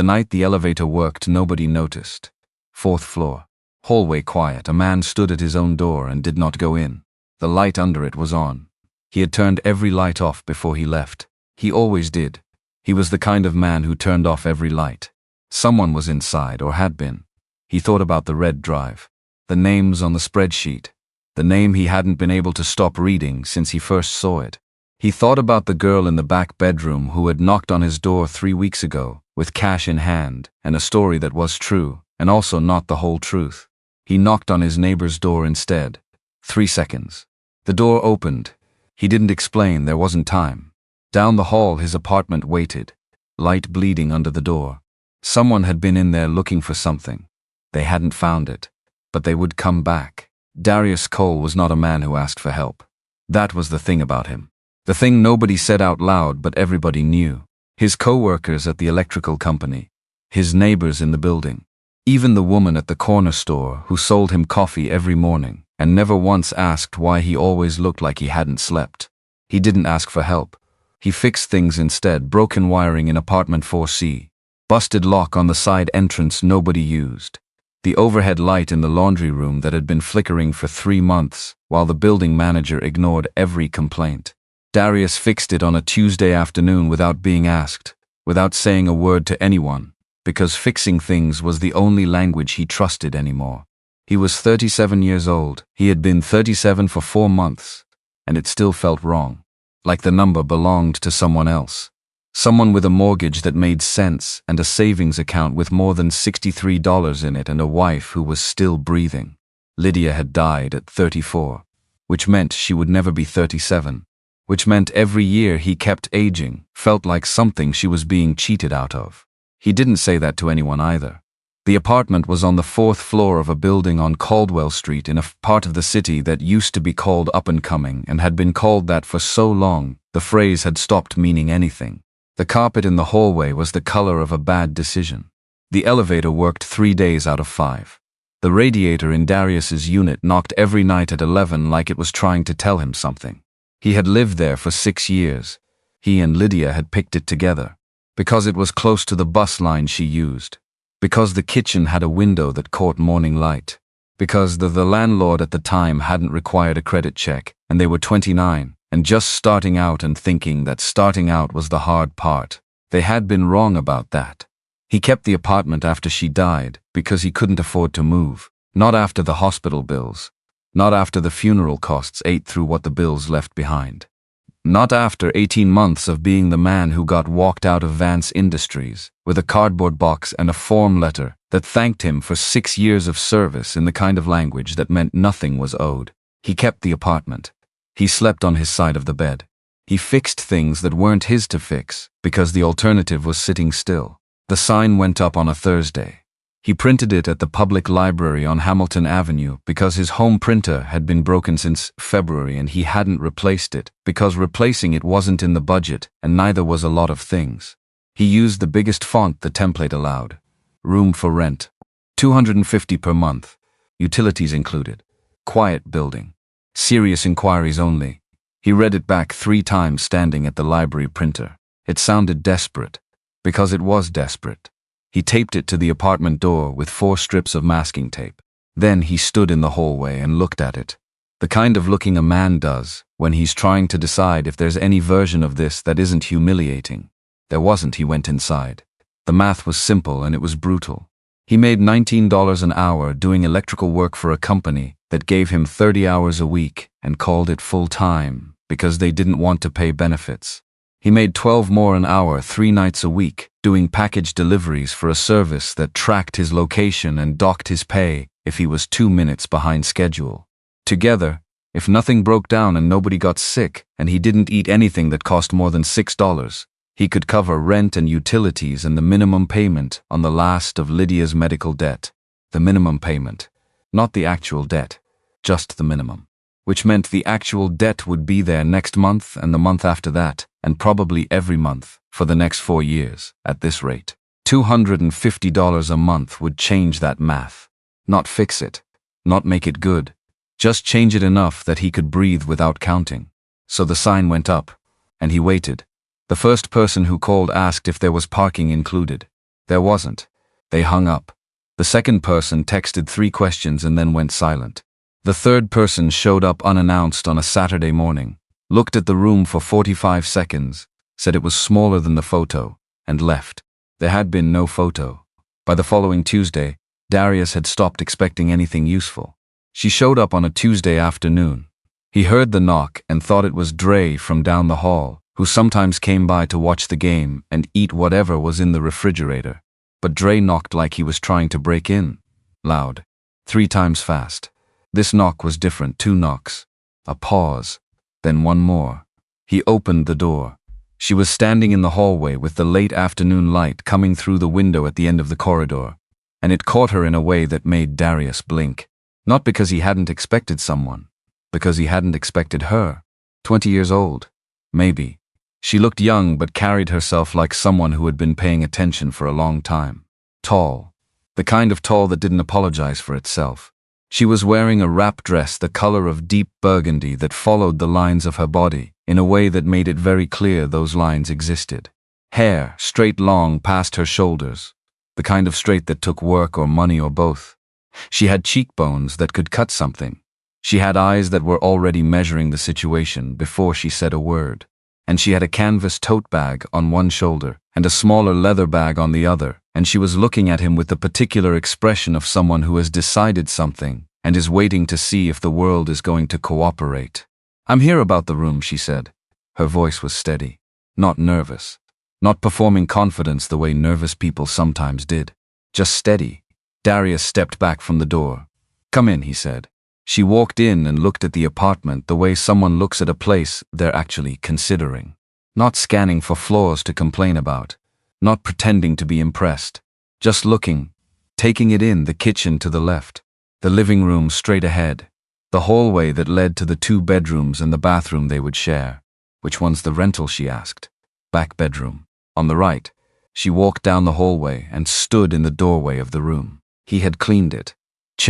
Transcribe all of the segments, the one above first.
The night the elevator worked, nobody noticed. 4th floor. Hallway quiet. A man stood at his own door and did not go in. The light under it was on. He had turned every light off before he left. He always did. He was the kind of man who turned off every light. Someone was inside, or had been. He thought about the red drive. The names on the spreadsheet. The name he hadn't been able to stop reading since he first saw it. He thought about the girl in the back bedroom who had knocked on his door 3 weeks ago, with cash in hand, and a story that was true, and also not the whole truth. He knocked on his neighbor's door instead. 3 seconds. The door opened. He didn't explain, there wasn't time. Down the hall his apartment waited. Light bleeding under the door. Someone had been in there looking for something. They hadn't found it. But they would come back. Darius Cole was not a man who asked for help. That was the thing about him. The thing nobody said out loud but everybody knew. His co-workers at the electrical company. His neighbors in the building. Even the woman at the corner store who sold him coffee every morning and never once asked why he always looked like he hadn't slept. He didn't ask for help. He fixed things instead. Broken wiring in apartment 4C. Busted lock on the side entrance nobody used. The overhead light in the laundry room that had been flickering for 3 months while the building manager ignored every complaint. Darius fixed it on a Tuesday afternoon without being asked, without saying a word to anyone, because fixing things was the only language he trusted anymore. He was 37 years old. He had been 37 for 4 months, and it still felt wrong, like the number belonged to someone else. Someone with a mortgage that made sense and a savings account with more than $63 in it and a wife who was still breathing. Lydia had died at 34, which meant she would never be 37, which meant every year he kept aging felt like something she was being cheated out of. He didn't say that to anyone either. The apartment was on the 4th floor of a building on Caldwell Street in a part of the city that used to be called up-and-coming and had been called that for so long the phrase had stopped meaning anything. The carpet in the hallway was the color of a bad decision. The elevator worked 3 days out of 5. The radiator in Darius's unit knocked every night at 11 like it was trying to tell him something. He had lived there for 6 years. He and Lydia had picked it together. Because it was close to the bus line she used. Because the kitchen had a window that caught morning light. Because the landlord at the time hadn't required a credit check, and they were 29. And just starting out and thinking that starting out was the hard part. They had been wrong about that. He kept the apartment after she died because he couldn't afford to move. Not after the hospital bills. Not after the funeral costs ate through what the bills left behind. Not after 18 months of being the man who got walked out of Vance Industries with a cardboard box and a form letter that thanked him for 6 years of service in the kind of language that meant nothing was owed. He kept the apartment. He slept on his side of the bed. He fixed things that weren't his to fix, because the alternative was sitting still. The sign went up on a Thursday. He printed it at the public library on Hamilton Avenue because his home printer had been broken since February and he hadn't replaced it because replacing it wasn't in the budget and neither was a lot of things. He used the biggest font the template allowed. Room for rent. $250 per month. Utilities included. Quiet building. Serious inquiries only. He read it back 3 times standing at the library printer. It sounded desperate. Because it was desperate. He taped it to the apartment door with 4 strips of masking tape. Then he stood in the hallway and looked at it. The kind of looking a man does when he's trying to decide if there's any version of this that isn't humiliating. There wasn't. He went inside. The math was simple and it was brutal. He made $19 an hour doing electrical work for a company that gave him 30 hours a week and called it full-time because they didn't want to pay benefits. He made $12 more an hour 3 nights a week doing package deliveries for a service that tracked his location and docked his pay if he was 2 minutes behind schedule. Together, if nothing broke down and nobody got sick and he didn't eat anything that cost more than $6, he could cover rent and utilities and the minimum payment on the last of Lydia's medical debt. The minimum payment. Not the actual debt. Just the minimum. Which meant the actual debt would be there next month and the month after that, and probably every month, for the next 4 years, at this rate. $250 a month would change that math. Not fix it. Not make it good. Just change it enough that he could breathe without counting. So the sign went up, and he waited. The first person who called asked if there was parking included. There wasn't. They hung up. The second person texted 3 questions and then went silent. The third person showed up unannounced on a Saturday morning, looked at the room for 45 seconds, said it was smaller than the photo, and left. There had been no photo. By the following Tuesday, Darius had stopped expecting anything useful. She showed up on a Tuesday afternoon. He heard the knock and thought it was Dre from down the hall, who sometimes came by to watch the game and eat whatever was in the refrigerator. But Dre knocked like he was trying to break in. Loud. 3 times fast. This knock was different. 2 knocks. A pause. Then one more. He opened the door. She was standing in the hallway with the late afternoon light coming through the window at the end of the corridor, and it caught her in a way that made Darius blink. Not because he hadn't expected someone, because he hadn't expected her. 20 years old. Maybe. She looked young but carried herself like someone who had been paying attention for a long time. Tall. The kind of tall that didn't apologize for itself. She was wearing a wrap dress the color of deep burgundy that followed the lines of her body in a way that made it very clear those lines existed. Hair, straight long past her shoulders. The kind of straight that took work or money or both. She had cheekbones that could cut something. She had eyes that were already measuring the situation before she said a word. And she had a canvas tote bag on one shoulder and a smaller leather bag on the other, and she was looking at him with the particular expression of someone who has decided something and is waiting to see if the world is going to cooperate. "I'm here about the room," she said. Her voice was steady, not nervous, not performing confidence the way nervous people sometimes did, just steady. Darius stepped back from the door. "Come in," he said. She walked in and looked at the apartment the way someone looks at a place they're actually considering. Not scanning for flaws to complain about. Not pretending to be impressed. Just looking, taking it in. The kitchen to the left. The living room straight ahead. The hallway that led to the 2 bedrooms and the bathroom they would share. "Which one's the rental?" she asked. "Back bedroom. On the right." She walked down the hallway and stood in the doorway of the room. He had cleaned it.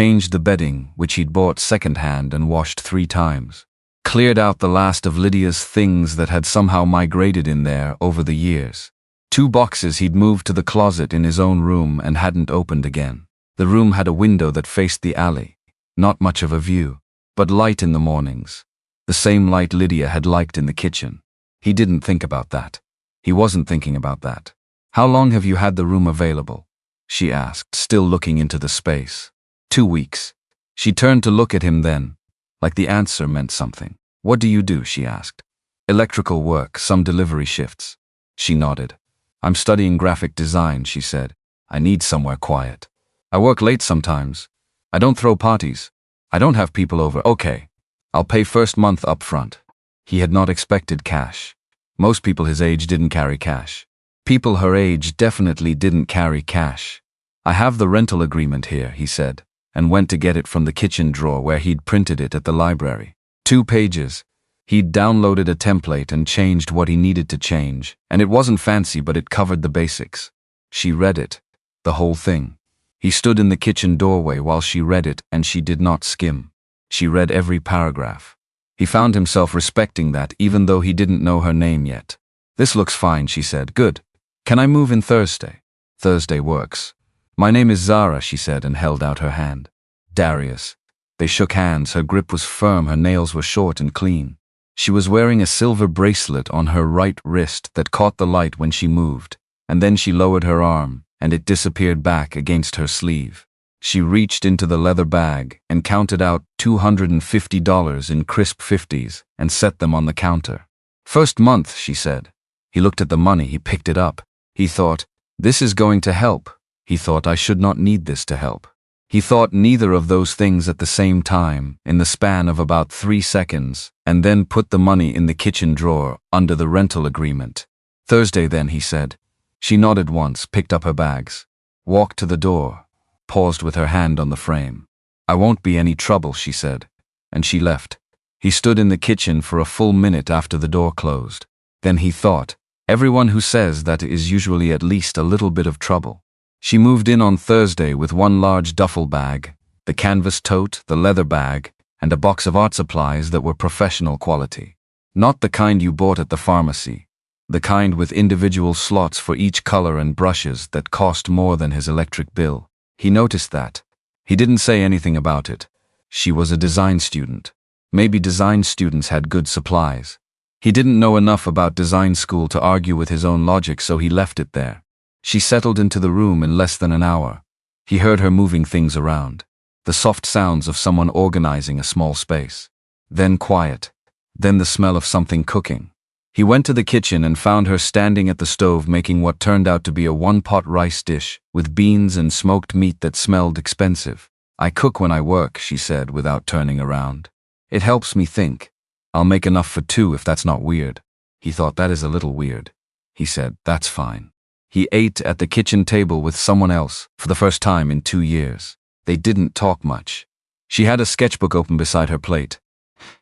Changed the bedding, which he'd bought secondhand and washed 3 times. Cleared out the last of Lydia's things that had somehow migrated in there over the years. 2 boxes he'd moved to the closet in his own room and hadn't opened again. The room had a window that faced the alley. Not much of a view, but light in the mornings. The same light Lydia had liked in the kitchen. He didn't think about that. He wasn't thinking about that. "How long have you had the room available?" she asked, still looking into the space. 2 weeks. She turned to look at him then, like the answer meant something. "What do you do?" she asked. "Electrical work, some delivery shifts." She nodded. "I'm studying graphic design," she said. "I need somewhere quiet. I work late sometimes. I don't throw parties. I don't have people over." "Okay. I'll pay first month up front." He had not expected cash. Most people his age didn't carry cash. People her age definitely didn't carry cash. "I have the rental agreement here," he said, and went to get it from the kitchen drawer where he'd printed it at the library. 2 pages. He'd downloaded a template and changed what he needed to change, and it wasn't fancy but it covered the basics. She read it. The whole thing. He stood in the kitchen doorway while she read it, and she did not skim. She read every paragraph. He found himself respecting that even though he didn't know her name yet. "This looks fine," she said. "Good. Can I move in Thursday?" "Thursday works." "My name is Zara," she said and held out her hand. "Darius." They shook hands. Her grip was firm, her nails were short and clean. She was wearing a silver bracelet on her right wrist that caught the light when she moved, and then she lowered her arm, and it disappeared back against her sleeve. She reached into the leather bag and counted out $250 in crisp 50s and set them on the counter. "First month," she said. He looked at the money. He picked it up. He thought, "This is going to help." He thought, "I should not need this to help." He thought neither of those things at the same time, in the span of about 3 seconds, and then put the money in the kitchen drawer under the rental agreement. "Thursday then," he said. She nodded once, picked up her bags, walked to the door, paused with her hand on the frame. "I won't be any trouble," she said, and she left. He stood in the kitchen for a full minute after the door closed. Then he thought, everyone who says that is usually at least a little bit of trouble. She moved in on Thursday with 1 large duffel bag, the canvas tote, the leather bag, and a box of art supplies that were professional quality. Not the kind you bought at the pharmacy. the kind with individual slots for each color and brushes that cost more than his electric bill. He noticed that. He didn't say anything about it. She was a design student. Maybe design students had good supplies. He didn't know enough about design school to argue with his own logic, so he left it there. She settled into the room in less than an hour. He heard her moving things around. The soft sounds of someone organizing a small space. Then quiet. Then the smell of something cooking. He went to the kitchen and found her standing at the stove making what turned out to be a one-pot rice dish with beans and smoked meat that smelled expensive. "I cook when I work," she said without turning around. "It helps me think. I'll make enough for two if that's not weird." He thought, "That is a little weird." He said, "That's fine." He ate at the kitchen table with someone else for the first time in 2 years. They didn't talk much. She had a sketchbook open beside her plate.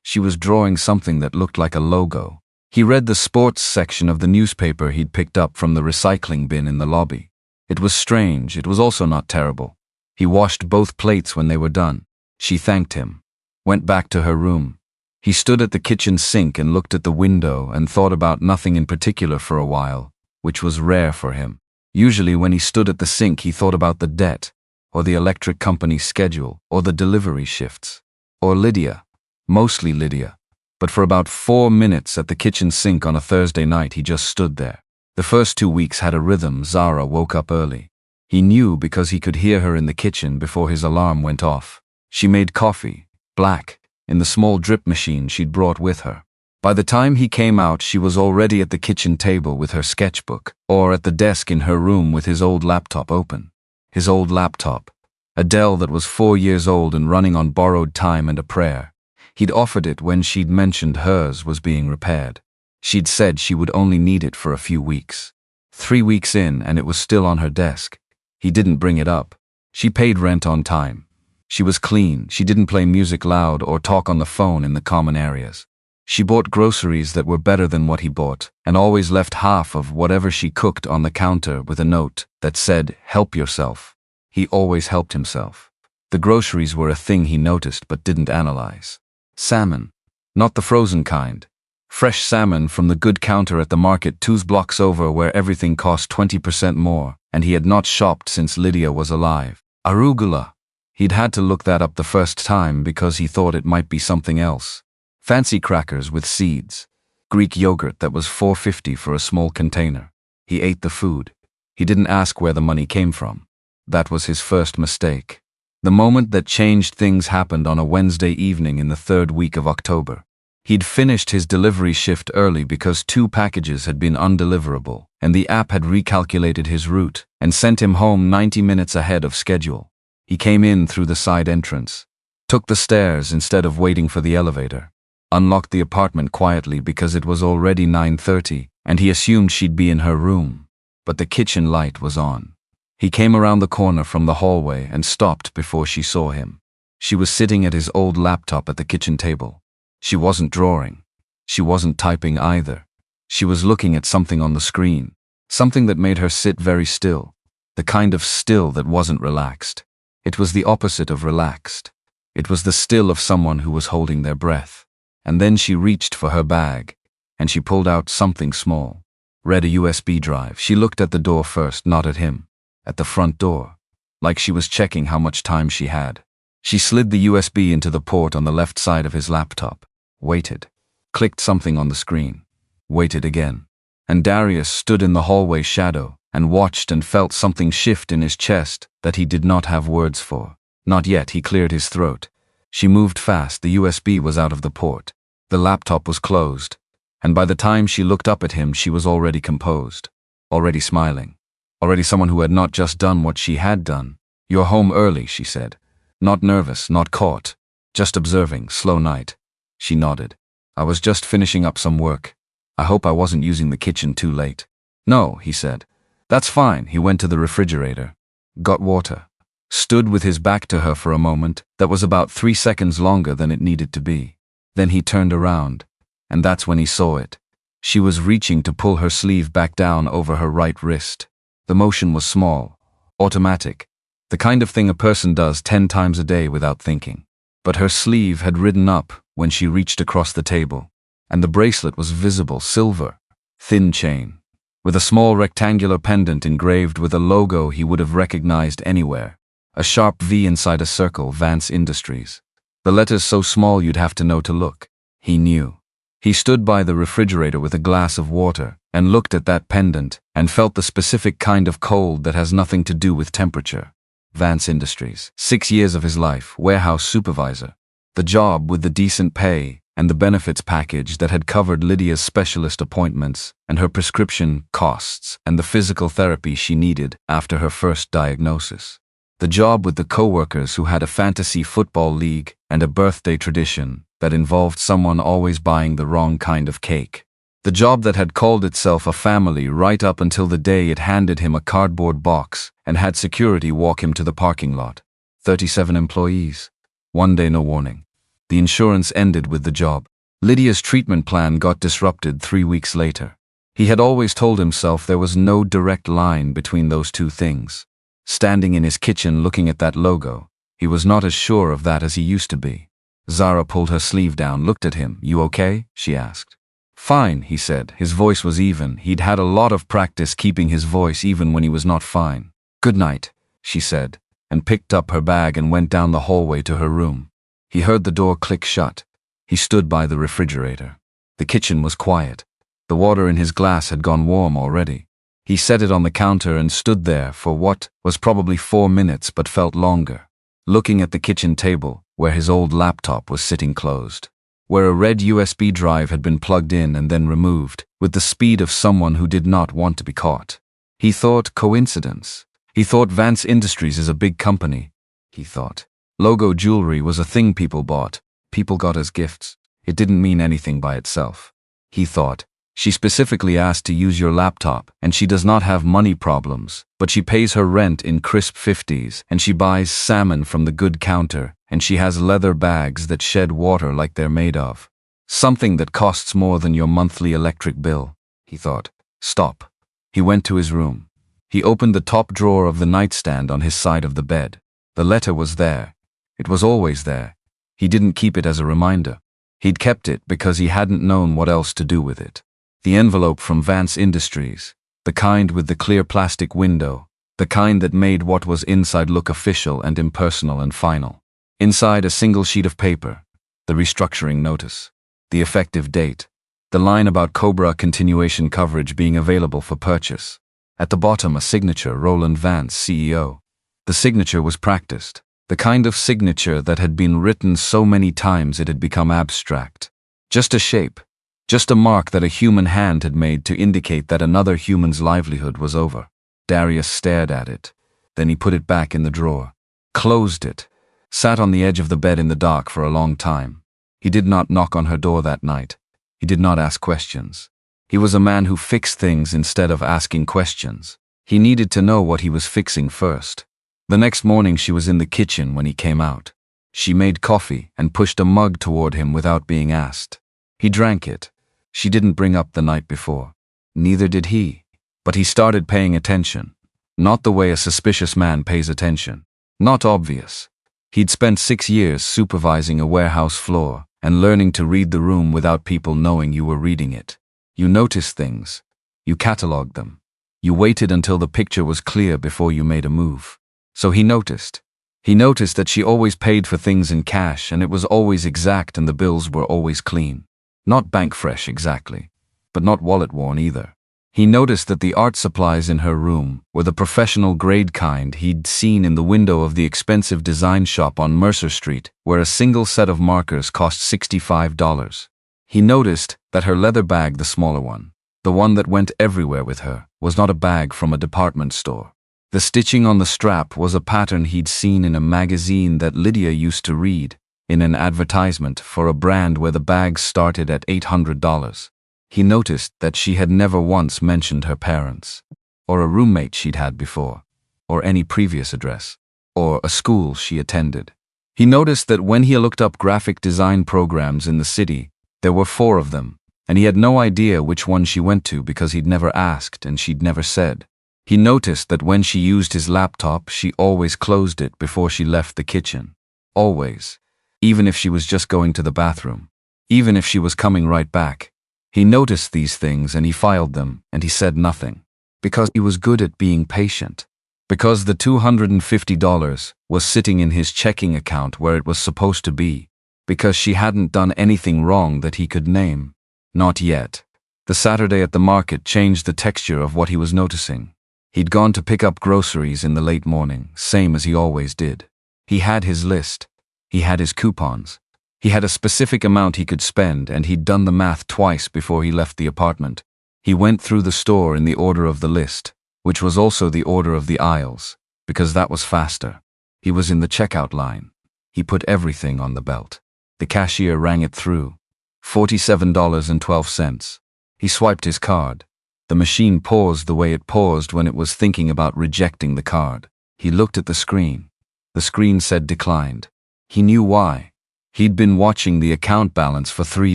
She was drawing something that looked like a logo. He read the sports section of the newspaper he'd picked up from the recycling bin in the lobby. It was strange, it was also not terrible. He washed both plates when they were done. She thanked him. Went back to her room. He stood at the kitchen sink and looked at the window and thought about nothing in particular for a while, which was rare for him. Usually when he stood at the sink he thought about the debt, or the electric company's schedule, or the delivery shifts, or Lydia. Mostly Lydia. But for about 4 minutes at the kitchen sink on a Thursday night he just stood there. The first 2 weeks had a rhythm. Zara woke up early. He knew because he could hear her in the kitchen before his alarm went off. She made coffee, black, in the small drip machine she'd brought with her. By the time he came out she was already at the kitchen table with her sketchbook, or at the desk in her room with his old laptop open. His old laptop. A Dell that was 4 years old and running on borrowed time and a prayer. He'd offered it when she'd mentioned hers was being repaired. She'd said she would only need it for a few weeks. 3 weeks in and it was still on her desk. He didn't bring it up. She paid rent on time. She was clean. She didn't play music loud or talk on the phone in the common areas. She bought groceries that were better than what he bought, and always left half of whatever she cooked on the counter with a note that said, "Help yourself." He always helped himself. The groceries were a thing he noticed but didn't analyze. Salmon. Not the frozen kind. Fresh salmon from the good counter at the market 2 blocks over where everything cost 20% more, and he had not shopped since Lydia was alive. Arugula. He'd had to look that up the first time because he thought it might be something else. Fancy crackers with seeds. Greek yogurt that was $4.50 for a small container. He ate the food. He didn't ask where the money came from. That was his first mistake. The moment that changed things happened on a Wednesday evening in the 3rd week of October. He'd finished his delivery shift early because 2 packages had been undeliverable, and the app had recalculated his route and sent him home 90 minutes ahead of schedule. He came in through the side entrance, took the stairs instead of waiting for the elevator, unlocked the apartment quietly because it was already 9:30 and he assumed she'd be in her room, but the kitchen light was on. He came around the corner from the hallway and stopped before she saw him. She was sitting at his old laptop at the kitchen table. She wasn't drawing. She wasn't typing either. She was looking at something on the screen, something that made her sit very still, the kind of still that wasn't relaxed. It was the opposite of relaxed. It was the still of someone who was holding their breath. And then she reached for her bag, and she pulled out something small. Read a USB drive. She looked at the door first, not at him. At the front door, like she was checking how much time she had. She slid the USB into the port on the left side of his laptop, waited, clicked something on the screen, waited again. And Darius stood in the hallway shadow and watched and felt something shift in his chest that he did not have words for. Not yet, he cleared his throat. She moved fast. The USB was out of the port. The laptop was closed. And by the time she looked up at him, she was already composed, already smiling. Already someone who had not just done what she had done. "You're home early," she said. Not nervous, not caught. Just observing. Slow night. She nodded. "I was just finishing up some work. I hope I wasn't using the kitchen too late." "No," he said. "That's fine." He went to the refrigerator. Got water. Stood with his back to her for a moment that was about 3 seconds longer than it needed to be. Then he turned around, and that's when he saw it. She was reaching to pull her sleeve back down over her right wrist. The motion was small, automatic, the kind of thing a person does 10 times a day without thinking. But her sleeve had ridden up when she reached across the table, and the bracelet was visible, silver, thin chain, with a small rectangular pendant engraved with a logo he would have recognized anywhere, a sharp V inside a circle, Vance Industries. The letters so small you'd have to know to look. He knew. He stood by the refrigerator with a glass of water and looked at that pendant and felt the specific kind of cold that has nothing to do with temperature. Vance Industries. 6 years of his life, warehouse supervisor. The job with the decent pay and the benefits package that had covered Lydia's specialist appointments and her prescription costs and the physical therapy she needed after her first diagnosis. The job with the co-workers who had a fantasy football league and a birthday tradition that involved someone always buying the wrong kind of cake. The job that had called itself a family right up until the day it handed him a cardboard box and had security walk him to the parking lot. 37 employees. One day, no warning. The insurance ended with the job. Lydia's treatment plan got disrupted 3 weeks later. He had always told himself there was no direct line between those two things. Standing in his kitchen looking at that logo, he was not as sure of that as he used to be. Zara pulled her sleeve down, looked at him. "You okay?" she asked. "Fine," he said. His voice was even. He'd had a lot of practice keeping his voice even when he was not fine. "Good night," she said, and picked up her bag and went down the hallway to her room. He heard the door click shut. He stood by the refrigerator. The kitchen was quiet. The water in his glass had gone warm already. He set it on the counter and stood there for what was probably 4 minutes but felt longer, looking at the kitchen table where his old laptop was sitting closed, where a red USB drive had been plugged in and then removed, with the speed of someone who did not want to be caught. He thought coincidence. He thought Vance Industries is a big company. He thought logo jewelry was a thing people bought, people got as gifts. It didn't mean anything by itself. He thought, she specifically asked to use your laptop, and she does not have money problems, but she pays her rent in crisp 50s, and she buys salmon from the good counter, and she has leather bags that shed water like they're made of. Something that costs more than your monthly electric bill. He thought, stop. He went to his room. He opened the top drawer of the nightstand on his side of the bed. The letter was there. It was always there. He didn't keep it as a reminder. He'd kept it because he hadn't known what else to do with it. The envelope from Vance Industries, the kind with the clear plastic window, the kind that made what was inside look official and impersonal and final. Inside a single sheet of paper, the restructuring notice, the effective date, the line about Cobra continuation coverage being available for purchase. At the bottom, a signature, Roland Vance, CEO. The signature was practiced, the kind of signature that had been written so many times it had become abstract. Just a shape, just a mark that a human hand had made to indicate that another human's livelihood was over. Darius stared at it. Then he put it back in the drawer, closed it, sat on the edge of the bed in the dark for a long time. He did not knock on her door that night. He did not ask questions. He was a man who fixed things instead of asking questions. He needed to know what he was fixing first. The next morning she was in the kitchen when he came out. She made coffee and pushed a mug toward him without being asked. He drank it. She didn't bring up the night before. Neither did he. But he started paying attention. Not the way a suspicious man pays attention. Not obvious. He'd spent 6 years supervising a warehouse floor and learning to read the room without people knowing you were reading it. You noticed things. You catalogued them. You waited until the picture was clear before you made a move. So he noticed. He noticed that she always paid for things in cash and it was always exact and the bills were always clean. Not bank fresh exactly, but not wallet worn either. He noticed that the art supplies in her room were the professional grade kind he'd seen in the window of the expensive design shop on Mercer Street, where a single set of markers cost $65. He noticed that her leather bag, the smaller one, the one that went everywhere with her, was not a bag from a department store. The stitching on the strap was a pattern he'd seen in a magazine that Lydia used to read, in an advertisement for a brand where the bags started at $800. He noticed that she had never once mentioned her parents, or a roommate she'd had before, or any previous address, or a school she attended. He noticed that when he looked up graphic design programs in the city, there were 4 of them, and he had no idea which one she went to because he'd never asked and she'd never said. He noticed that when she used his laptop, she always closed it before she left the kitchen. Always. Even if she was just going to the bathroom. Even if she was coming right back. He noticed these things and he filed them, and he said nothing. Because he was good at being patient. Because the $250 was sitting in his checking account where it was supposed to be. Because she hadn't done anything wrong that he could name. Not yet. The Saturday at the market changed the texture of what he was noticing. He'd gone to pick up groceries in the late morning, same as he always did. He had his list. He had his coupons. He had a specific amount he could spend, and he'd done the math twice before he left the apartment. He went through the store in the order of the list, which was also the order of the aisles, because that was faster. He was in the checkout line. He put everything on the belt. The cashier rang it through. $47.12. He swiped his card. The machine paused the way it paused when it was thinking about rejecting the card. He looked at the screen. The screen said declined. He knew why. He'd been watching the account balance for 3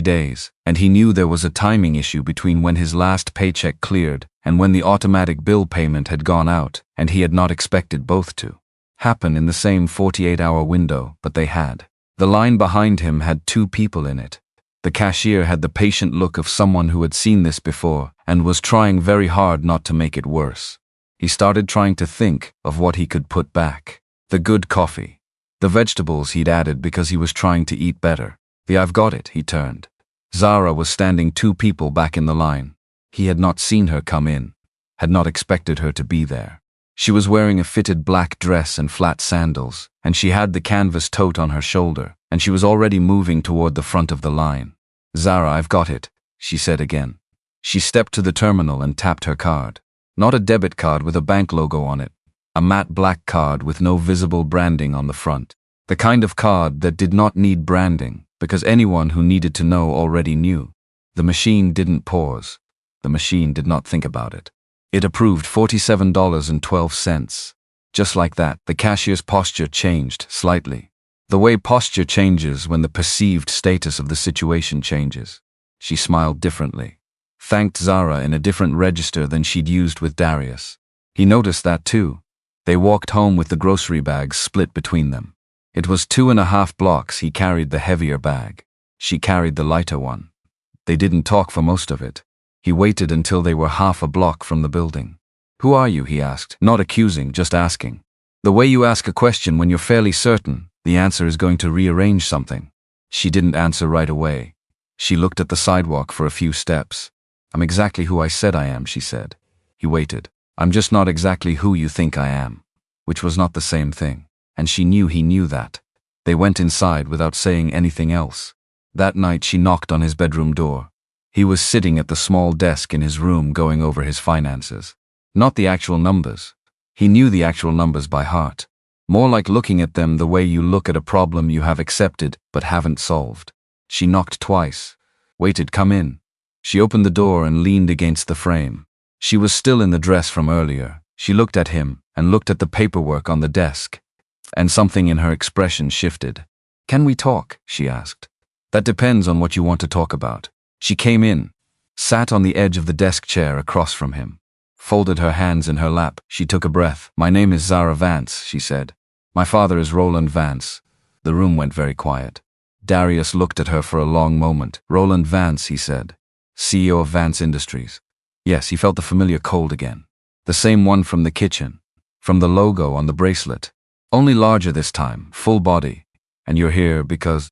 days, and he knew there was a timing issue between when his last paycheck cleared and when the automatic bill payment had gone out, and he had not expected both to happen in the same 48-hour window, but they had. The line behind him had 2 people in it. The cashier had the patient look of someone who had seen this before and was trying very hard not to make it worse. He started trying to think of what he could put back. The good coffee. The vegetables he'd added because he was trying to eat better. The I've got it, he turned. Zara was standing 2 people back in the line. He had not seen her come in, had not expected her to be there. She was wearing a fitted black dress and flat sandals, and she had the canvas tote on her shoulder, and she was already moving toward the front of the line. Zara, I've got it, she said again. She stepped to the terminal and tapped her card. Not a debit card with a bank logo on it. A matte black card with no visible branding on the front. The kind of card that did not need branding, because anyone who needed to know already knew. The machine didn't pause. The machine did not think about it. It approved $47.12. Just like that, the cashier's posture changed slightly. The way posture changes when the perceived status of the situation changes. She smiled differently. Thanked Zara in a different register than she'd used with Darius. He noticed that too. They walked home with the grocery bags split between them. It was 2.5 blocks. He carried the heavier bag. She carried the lighter one. They didn't talk for most of it. He waited until they were half a block from the building. Who are you? He asked, not accusing, just asking. The way you ask a question when you're fairly certain the answer is going to rearrange something. She didn't answer right away. She looked at the sidewalk for a few steps. I'm exactly who I said I am, she said. He waited. I'm just not exactly who you think I am. Which was not the same thing. And she knew he knew that. They went inside without saying anything else. That night she knocked on his bedroom door. He was sitting at the small desk in his room going over his finances. Not the actual numbers. He knew the actual numbers by heart. More like looking at them the way you look at a problem you have accepted but haven't solved. She knocked twice. Waited, come in. She opened the door and leaned against the frame. She was still in the dress from earlier. She looked at him and looked at the paperwork on the desk. And something in her expression shifted. Can we talk? She asked. That depends on what you want to talk about. She came in, sat on the edge of the desk chair across from him, folded her hands in her lap. She took a breath. My name is Zara Vance, she said. My father is Roland Vance. The room went very quiet. Darius looked at her for a long moment. Roland Vance, he said. CEO of Vance Industries. Yes, he felt the familiar cold again. The same one from the kitchen. From the logo on the bracelet. Only larger this time, full body. And you're here because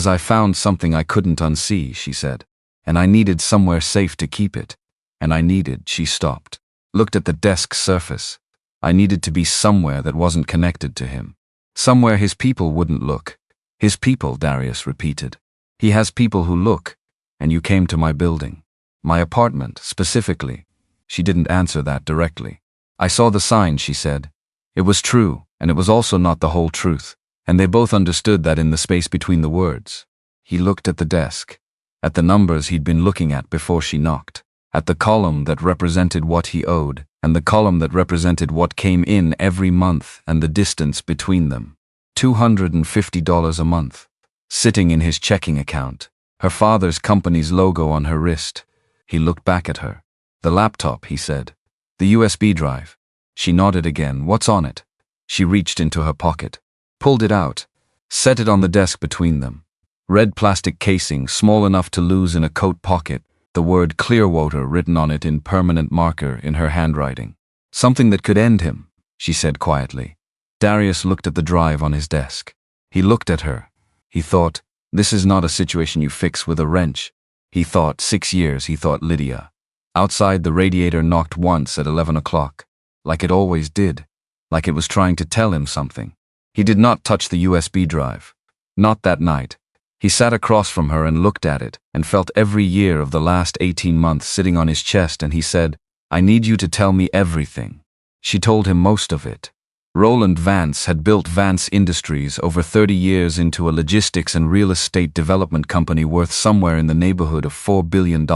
I found something I couldn't unsee, she said. And I needed somewhere safe to keep it. And I needed, she stopped. Looked at the desk surface. I needed to be somewhere that wasn't connected to him. Somewhere his people wouldn't look. His people, Darius repeated. He has people who look. And you came to my building. My apartment, specifically. She didn't answer that directly. I saw the sign, she said. It was true, and it was also not the whole truth. And they both understood that in the space between the words. He looked at the desk. At the numbers he'd been looking at before she knocked. At the column that represented what he owed, and the column that represented what came in every month and the distance between them. $250 a month. Sitting in his checking account. Her father's company's logo on her wrist. He looked back at her. The laptop, he said. The USB drive. She nodded again. What's on it? She reached into her pocket. Pulled it out. Set it on the desk between them. Red plastic casing, small enough to lose in a coat pocket, The word Clearwater written on it in permanent marker in her handwriting. Something that could end him, she said quietly. Darius looked at the drive on his desk. He looked at her. He thought, this is not a situation you fix with a wrench. He thought 6 years, he thought Lydia. Outside, the radiator knocked once at 11 o'clock, like it always did, like it was trying to tell him something. He did not touch the USB drive. Not that night. He sat across from her and looked at it and felt every year of the last 18 months sitting on his chest, and he said, I need you to tell me everything. She told him most of it. Roland Vance had built Vance Industries over 30 years into a logistics and real estate development company worth somewhere in the neighborhood of $4 billion.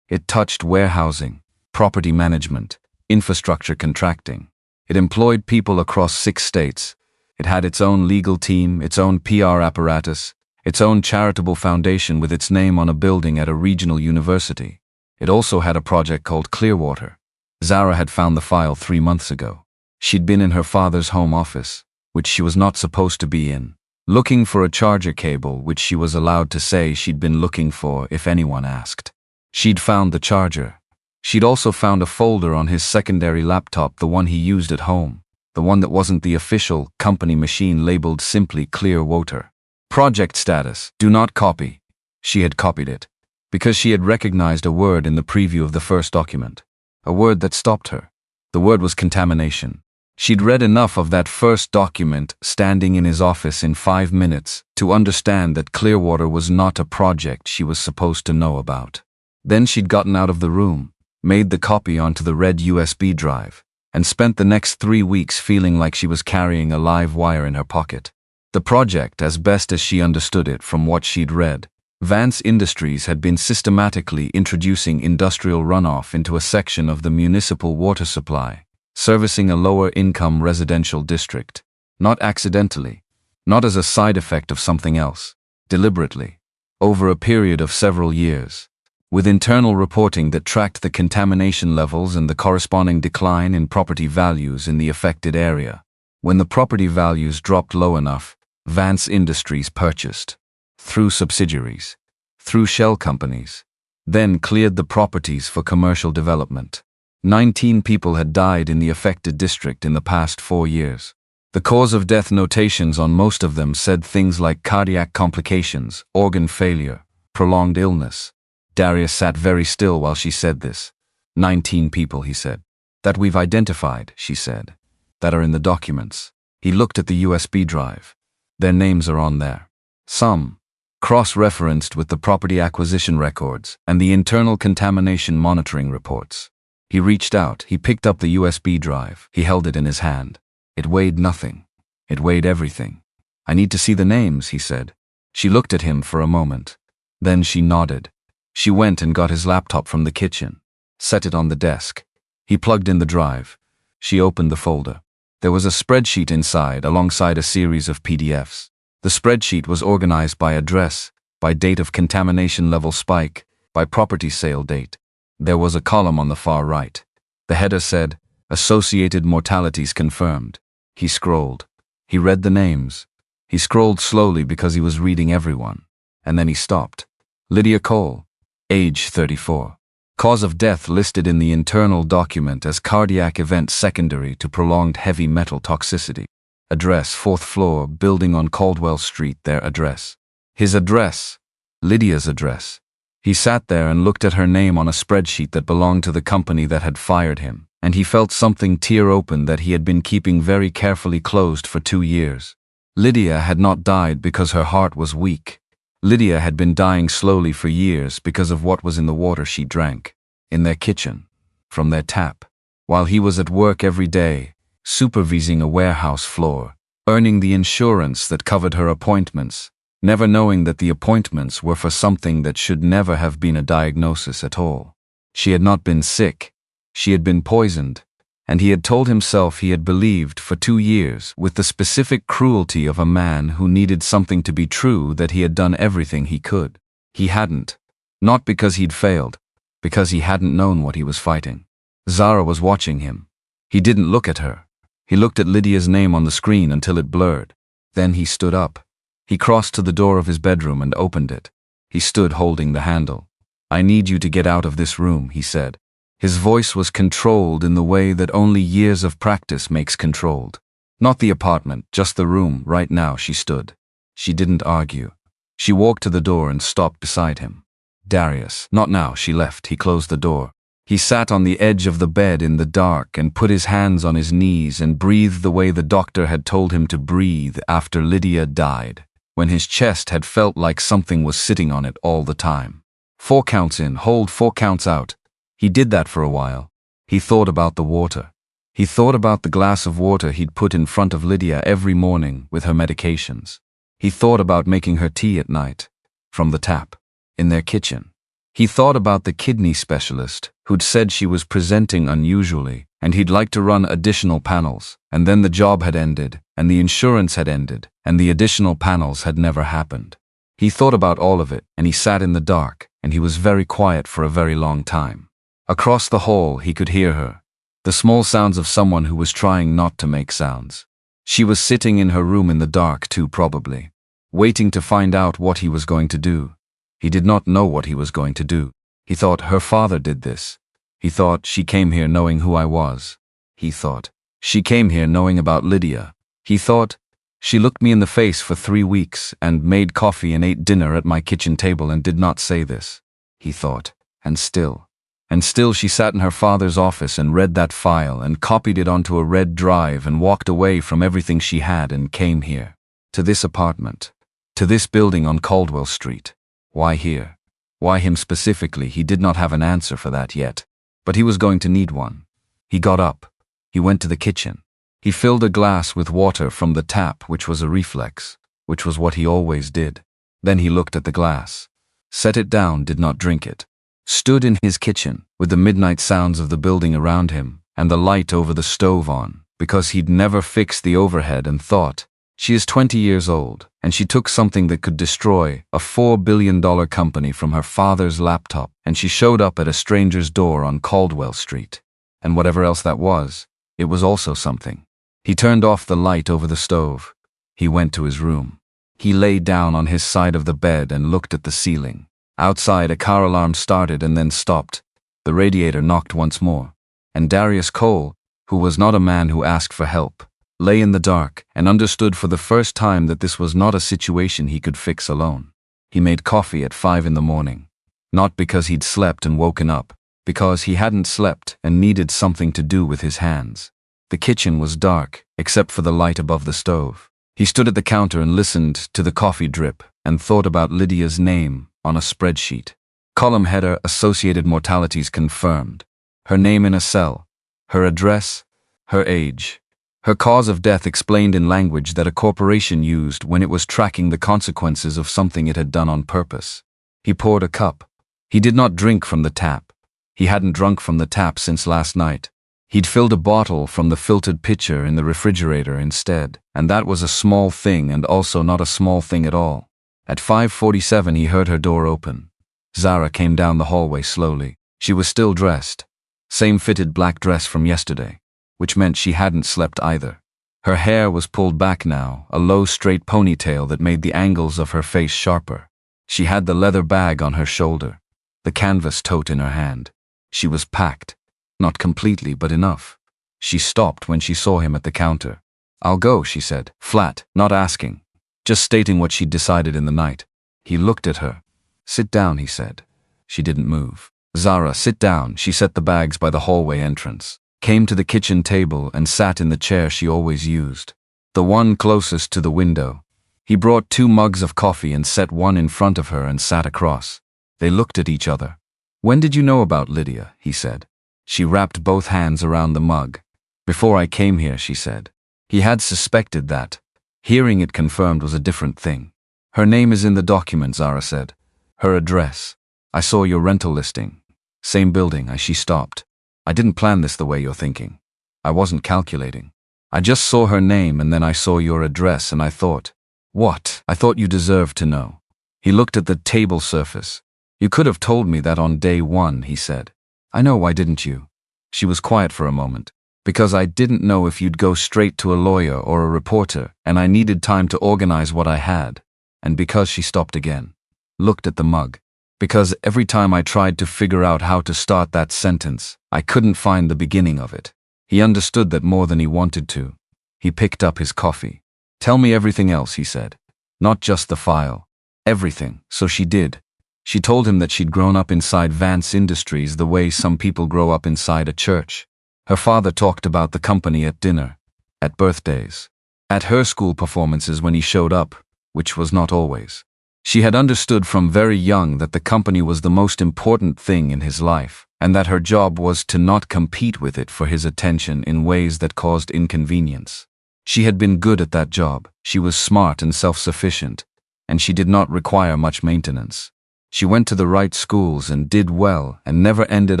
It touched warehousing, property management, infrastructure contracting. It employed people across 6 states. It had its own legal team, its own PR apparatus, its own charitable foundation with its name on a building at a regional university. It also had a project called Clearwater. Zara had found the file 3 months ago. She'd been in her father's home office, which she was not supposed to be in, looking for a charger cable, which she was allowed to say she'd been looking for if anyone asked. She'd found the charger. She'd also found a folder on his secondary laptop, the one he used at home, the one that wasn't the official company machine labeled simply Clearwater. Project status, do not copy. She had copied it, because she had recognized a word in the preview of the first document, a word that stopped her. The word was contamination. She'd read enough of that first document standing in his office in 5 minutes to understand that Clearwater was not a project she was supposed to know about. Then she'd gotten out of the room, made the copy onto the red USB drive, and spent the next 3 weeks feeling like she was carrying a live wire in her pocket. The project, as best as she understood it from what she'd read, Vance Industries had been systematically introducing industrial runoff into a section of the municipal water supply, servicing a lower-income residential district, not accidentally, not as a side effect of something else, deliberately, over a period of several years, with internal reporting that tracked the contamination levels and the corresponding decline in property values in the affected area. When the property values dropped low enough, Vance Industries purchased, through subsidiaries, through shell companies, then cleared the properties for commercial development. 19 people had died in the affected district in the past 4 years. The cause of death notations on most of them said things like cardiac complications, organ failure, prolonged illness. Darius sat very still while she said this. 19 people, he said. That we've identified, she said. That are in the documents. He looked at the USB drive. Their names are on there. Some cross-referenced with the property acquisition records and the internal contamination monitoring reports. He reached out, he picked up the USB drive, he held it in his hand. It weighed nothing. It weighed everything. I need to see the names, he said. She looked at him for a moment. Then she nodded. She went and got his laptop from the kitchen, set it on the desk. He plugged in the drive. She opened the folder. There was a spreadsheet inside alongside a series of PDFs. The spreadsheet was organized by address, by date of contamination level spike, by property sale date. There was a column on the far right. The header said, Associated mortalities confirmed. He scrolled. He read the names. He scrolled slowly because he was reading everyone. And then he stopped. Lydia Cole, age 34. Cause of death listed in the internal document as cardiac event secondary to prolonged heavy metal toxicity. Address, 4th floor, building on Caldwell Street, their address. His address. Lydia's address. He sat there and looked at her name on a spreadsheet that belonged to the company that had fired him, and he felt something tear open that he had been keeping very carefully closed for 2 years. Lydia had not died because her heart was weak. Lydia had been dying slowly for years because of what was in the water she drank, in their kitchen, from their tap, while he was at work every day, supervising a warehouse floor, earning the insurance that covered her appointments, never knowing that the appointments were for something that should never have been a diagnosis at all. She had not been sick. She had been poisoned, and he had told himself he had believed for 2 years with the specific cruelty of a man who needed something to be true that he had done everything he could. He hadn't. Not because he'd failed, because he hadn't known what he was fighting. Zara was watching him. He didn't look at her. He looked at Lydia's name on the screen until it blurred. Then he stood up. He crossed to the door of his bedroom and opened it. He stood holding the handle. I need you to get out of this room, he said. His voice was controlled in the way that only years of practice makes controlled. Not the apartment, just the room. Right now she stood. She didn't argue. She walked to the door and stopped beside him. Darius, not now. She left. He closed the door. He sat on the edge of the bed in the dark and put his hands on his knees and breathed the way the doctor had told him to breathe after Lydia died, when his chest had felt like something was sitting on it all the time. 4 counts in, hold 4 counts out. He did that for a while. He thought about the water. He thought about the glass of water he'd put in front of Lydia every morning with her medications. He thought about making her tea at night, from the tap, in their kitchen. He thought about the kidney specialist who'd said she was presenting unusually and he'd like to run additional panels, and then the job had ended, and the insurance had ended, and the additional panels had never happened. He thought about all of it, and he sat in the dark, and he was very quiet for a very long time. Across the hall he could hear her, the small sounds of someone who was trying not to make sounds. She was sitting in her room in the dark too, probably, waiting to find out what he was going to do. He did not know what he was going to do. He thought, her father did this. He thought, she came here knowing who I was. He thought, she came here knowing about Lydia. He thought, she looked me in the face for 3 weeks and made coffee and ate dinner at my kitchen table and did not say this. He thought, and still she sat in her father's office and read that file and copied it onto a red drive and walked away from everything she had and came here, to this apartment, to this building on Caldwell Street. Why here? Why him specifically? He did not have an answer for that yet, but he was going to need one. He got up. He went to the kitchen. He filled a glass with water from the tap, which was a reflex, which was what he always did. Then he looked at the glass, set it down, did not drink it. Stood in his kitchen, with the midnight sounds of the building around him, and the light over the stove on, because he'd never fixed the overhead, and thought, she is 20 years old, and she took something that could destroy a $4 billion company from her father's laptop, and she showed up at a stranger's door on Caldwell Street. And whatever else that was, it was also something. He turned off the light over the stove. He went to his room. He lay down on his side of the bed and looked at the ceiling. Outside, a car alarm started and then stopped. The radiator knocked once more. And Darius Cole, who was not a man who asked for help, lay in the dark and understood for the first time that this was not a situation he could fix alone. He made coffee at 5 in the morning. Not because he'd slept and woken up, because he hadn't slept and needed something to do with his hands. The kitchen was dark, except for the light above the stove. He stood at the counter and listened to the coffee drip and thought about Lydia's name on a spreadsheet. Column header, associated mortalities confirmed. Her name in a cell. Her address. Her age. Her cause of death explained in language that a corporation used when it was tracking the consequences of something it had done on purpose. He poured a cup. He did not drink from the tap. He hadn't drunk from the tap since last night. He'd filled a bottle from the filtered pitcher in the refrigerator instead, and that was a small thing and also not a small thing at all. At 5:47 he heard her door open. Zara came down the hallway slowly. She was still dressed. Same fitted black dress from yesterday, which meant she hadn't slept either. Her hair was pulled back now, a low straight ponytail that made the angles of her face sharper. She had the leather bag on her shoulder, the canvas tote in her hand. She was packed. Not completely, but enough. She stopped when she saw him at the counter. I'll go, she said, flat, not asking, just stating what she'd decided in the night. He looked at her. Sit down, he said. She didn't move. Zara, sit down. She set the bags by the hallway entrance, came to the kitchen table and sat in the chair she always used, the one closest to the window. He brought 2 mugs of coffee and set one in front of her and sat across. They looked at each other. When did you know about Lydia? He said. She wrapped both hands around the mug. Before I came here, she said. He had suspected that. Hearing it confirmed was a different thing. Her name is in the document, Zara said. Her address. I saw your rental listing. Same building. She stopped. I didn't plan this the way you're thinking. I wasn't calculating. I just saw her name and then I saw your address and I thought, what? I thought you deserved to know. He looked at the table surface. You could have told me that on day 1, he said. I know, why didn't you? She was quiet for a moment. Because I didn't know if you'd go straight to a lawyer or a reporter, and I needed time to organize what I had. And because she stopped again. Looked at the mug. Because every time I tried to figure out how to start that sentence, I couldn't find the beginning of it. He understood that more than he wanted to. He picked up his coffee. Tell me everything else, he said. Not just the file. Everything. So she did. She told him that she'd grown up inside Vance Industries the way some people grow up inside a church. Her father talked about the company at dinner, at birthdays, at her school performances when he showed up, which was not always. She had understood from very young that the company was the most important thing in his life, and that her job was to not compete with it for his attention in ways that caused inconvenience. She had been good at that job, she was smart and self-sufficient, and she did not require much maintenance. She went to the right schools and did well and never ended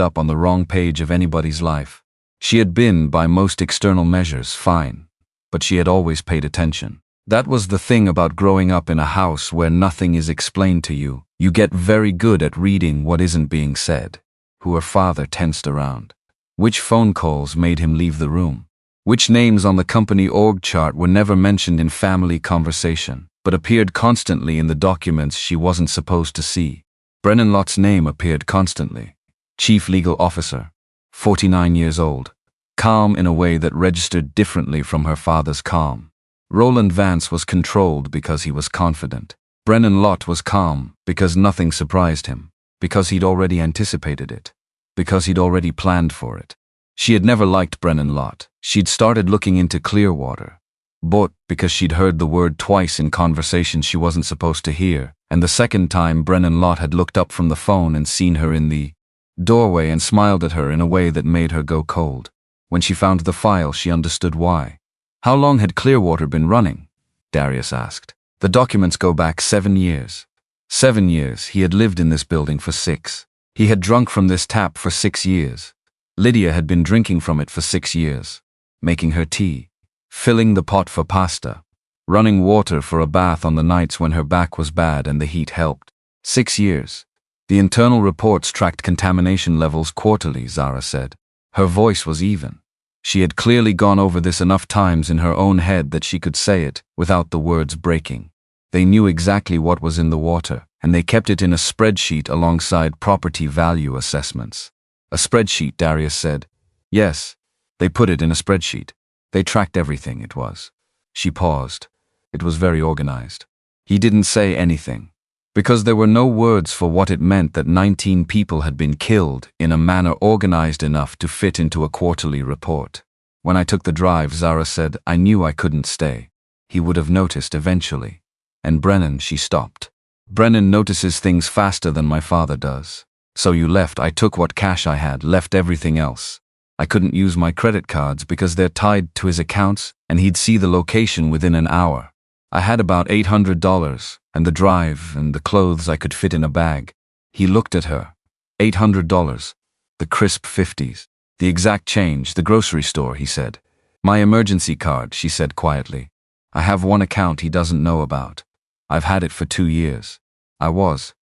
up on the wrong page of anybody's life. She had been, by most external measures, fine, but she had always paid attention. That was the thing about growing up in a house where nothing is explained to you. You get very good at reading what isn't being said. Who her father tensed around. Which phone calls made him leave the room? Which names on the company org chart were never mentioned in family conversation, but appeared constantly in the documents she wasn't supposed to see? Brennan Lott's name appeared constantly. Chief Legal Officer. 49 years old. Calm in a way that registered differently from her father's calm. Roland Vance was controlled because he was confident. Brennan Lott was calm because nothing surprised him, because he'd already anticipated it, because he'd already planned for it. She had never liked Brennan Lott. She'd started looking into Clearwater, but because she'd heard the word twice in conversations she wasn't supposed to hear, and the second time Brennan Lott had looked up from the phone and seen her in the doorway and smiled at her in a way that made her go cold. When she found the file, she understood why. How long had Clearwater been running? Darius asked. The documents go back 7 years. 7 years. He had lived in this building for 6. He had drunk from this tap for 6 years. Lydia had been drinking from it for 6 years, making her tea, filling the pot for pasta, running water for a bath on the nights when her back was bad and the heat helped. 6 years. The internal reports tracked contamination levels quarterly, Zara said. Her voice was even. She had clearly gone over this enough times in her own head that she could say it without the words breaking. They knew exactly what was in the water, and they kept it in a spreadsheet alongside property value assessments. A spreadsheet, Darius said. Yes, they put it in a spreadsheet. They tracked everything, it was. She paused. It was very organized. He didn't say anything, because there were no words for what it meant that 19 people had been killed in a manner organized enough to fit into a quarterly report. When I took the drive, Zara said, I knew I couldn't stay. He would have noticed eventually. And Brennan, she stopped. Brennan notices things faster than my father does. So you left. I took what cash I had, left everything else. I couldn't use my credit cards because they're tied to his accounts, and he'd see the location within an hour. I had about $800, and the drive and the clothes I could fit in a bag. He looked at her. $800. The crisp 50s. The exact change, the grocery store, he said. My emergency card, she said quietly. I have one account he doesn't know about. I've had it for 2 years.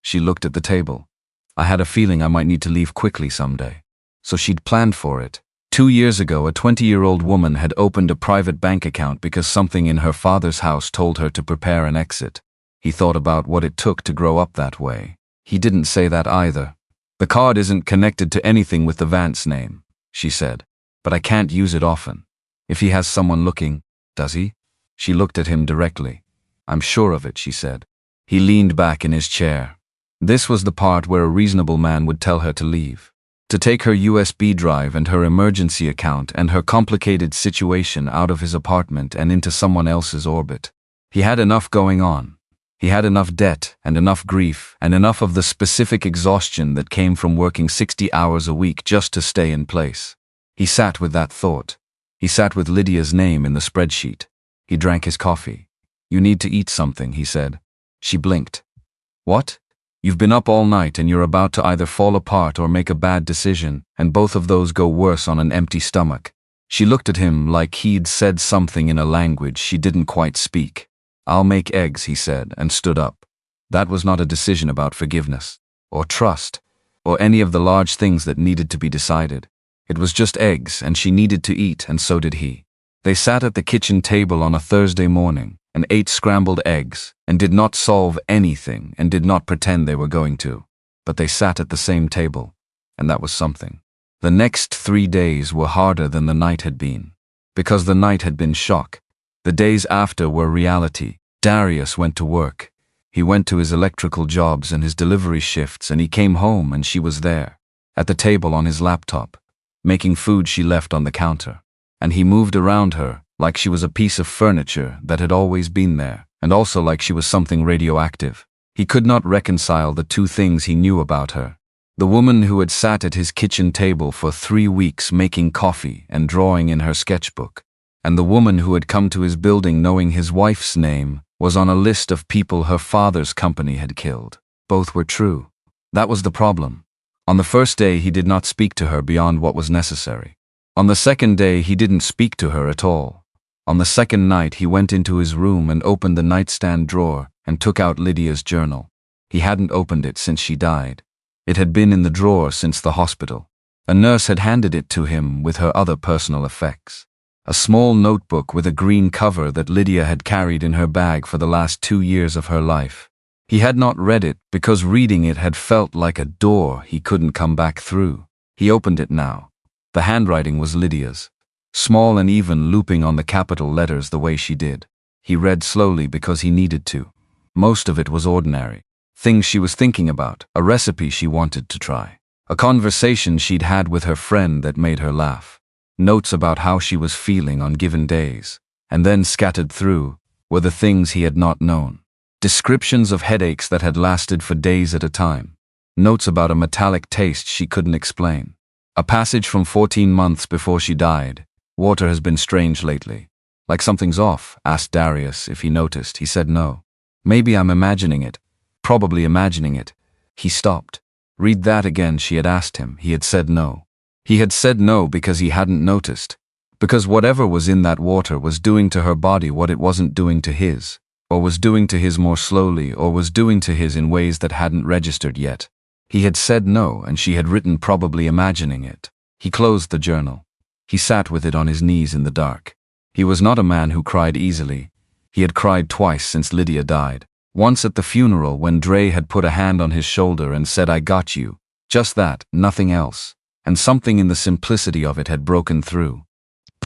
She looked at the table. I had a feeling I might need to leave quickly someday. So she'd planned for it. 2 years ago, a 20-year-old woman had opened a private bank account because something in her father's house told her to prepare an exit. He thought about what it took to grow up that way. He didn't say that either. The card isn't connected to anything with the Vance name, she said, but I can't use it often. If he has someone looking, does he? She looked at him directly. I'm sure of it, she said. He leaned back in his chair. This was the part where a reasonable man would tell her to leave. To take her USB drive and her emergency account and her complicated situation out of his apartment and into someone else's orbit. He had enough going on. He had enough debt and enough grief and enough of the specific exhaustion that came from working 60 hours a week just to stay in place. He sat with that thought. He sat with Lydia's name in the spreadsheet. He drank his coffee. You need to eat something, he said. She blinked. What? You've been up all night and you're about to either fall apart or make a bad decision, and both of those go worse on an empty stomach. She looked at him like he'd said something in a language she didn't quite speak. I'll make eggs, he said, and stood up. That was not a decision about forgiveness, or trust, or any of the large things that needed to be decided. It was just eggs, and she needed to eat, and so did he. They sat at the kitchen table on a Thursday morning, and ate scrambled eggs, and did not solve anything, and did not pretend they were going to. but they sat at the same table, and that was something. The next 3 days were harder than the night had been. Because the night had been shock. The days after were reality. Darius went to work. He went to his electrical jobs and his delivery shifts, and he came home and she was there, at the table on his laptop, making food she left on the counter. And he moved around her, like she was a piece of furniture that had always been there, and also like she was something radioactive. He could not reconcile the two things he knew about her. The woman who had sat at his kitchen table for 3 weeks making coffee and drawing in her sketchbook, and the woman who had come to his building knowing his wife's name was on a list of people her father's company had killed. Both were true. That was the problem. On the first day he did not speak to her beyond what was necessary. On the second day he didn't speak to her at all. On the second night he went into his room and opened the nightstand drawer and took out Lydia's journal. He hadn't opened it since she died. It had been in the drawer since the hospital. A nurse had handed it to him with her other personal effects. A small notebook with a green cover that Lydia had carried in her bag for the last 2 years of her life. He had not read it because reading it had felt like a door he couldn't come back through. He opened it now. The handwriting was Lydia's, small and even, looping on the capital letters the way she did. He read slowly because he needed to. Most of it was ordinary. Things she was thinking about, a recipe she wanted to try, a conversation she'd had with her friend that made her laugh, notes about how she was feeling on given days, and then scattered through were the things he had not known. Descriptions of headaches that had lasted for days at a time, notes about a metallic taste she couldn't explain. A passage from 14 months before she died. Water has been strange lately. Like something's off, asked Darius if he noticed. He said no. Maybe I'm imagining it. Probably imagining it. He stopped. Read that again, she had asked him. He had said no. He had said no because he hadn't noticed. Because whatever was in that water was doing to her body what it wasn't doing to his, or was doing to his more slowly, or was doing to his in ways that hadn't registered yet. He had said no, and she had written probably imagining it. He closed the journal. He sat with it on his knees in the dark. He was not a man who cried easily. He had cried twice since Lydia died. Once at the funeral when Dre had put a hand on his shoulder and said, "I got you." Just that, nothing else. And something in the simplicity of it had broken through.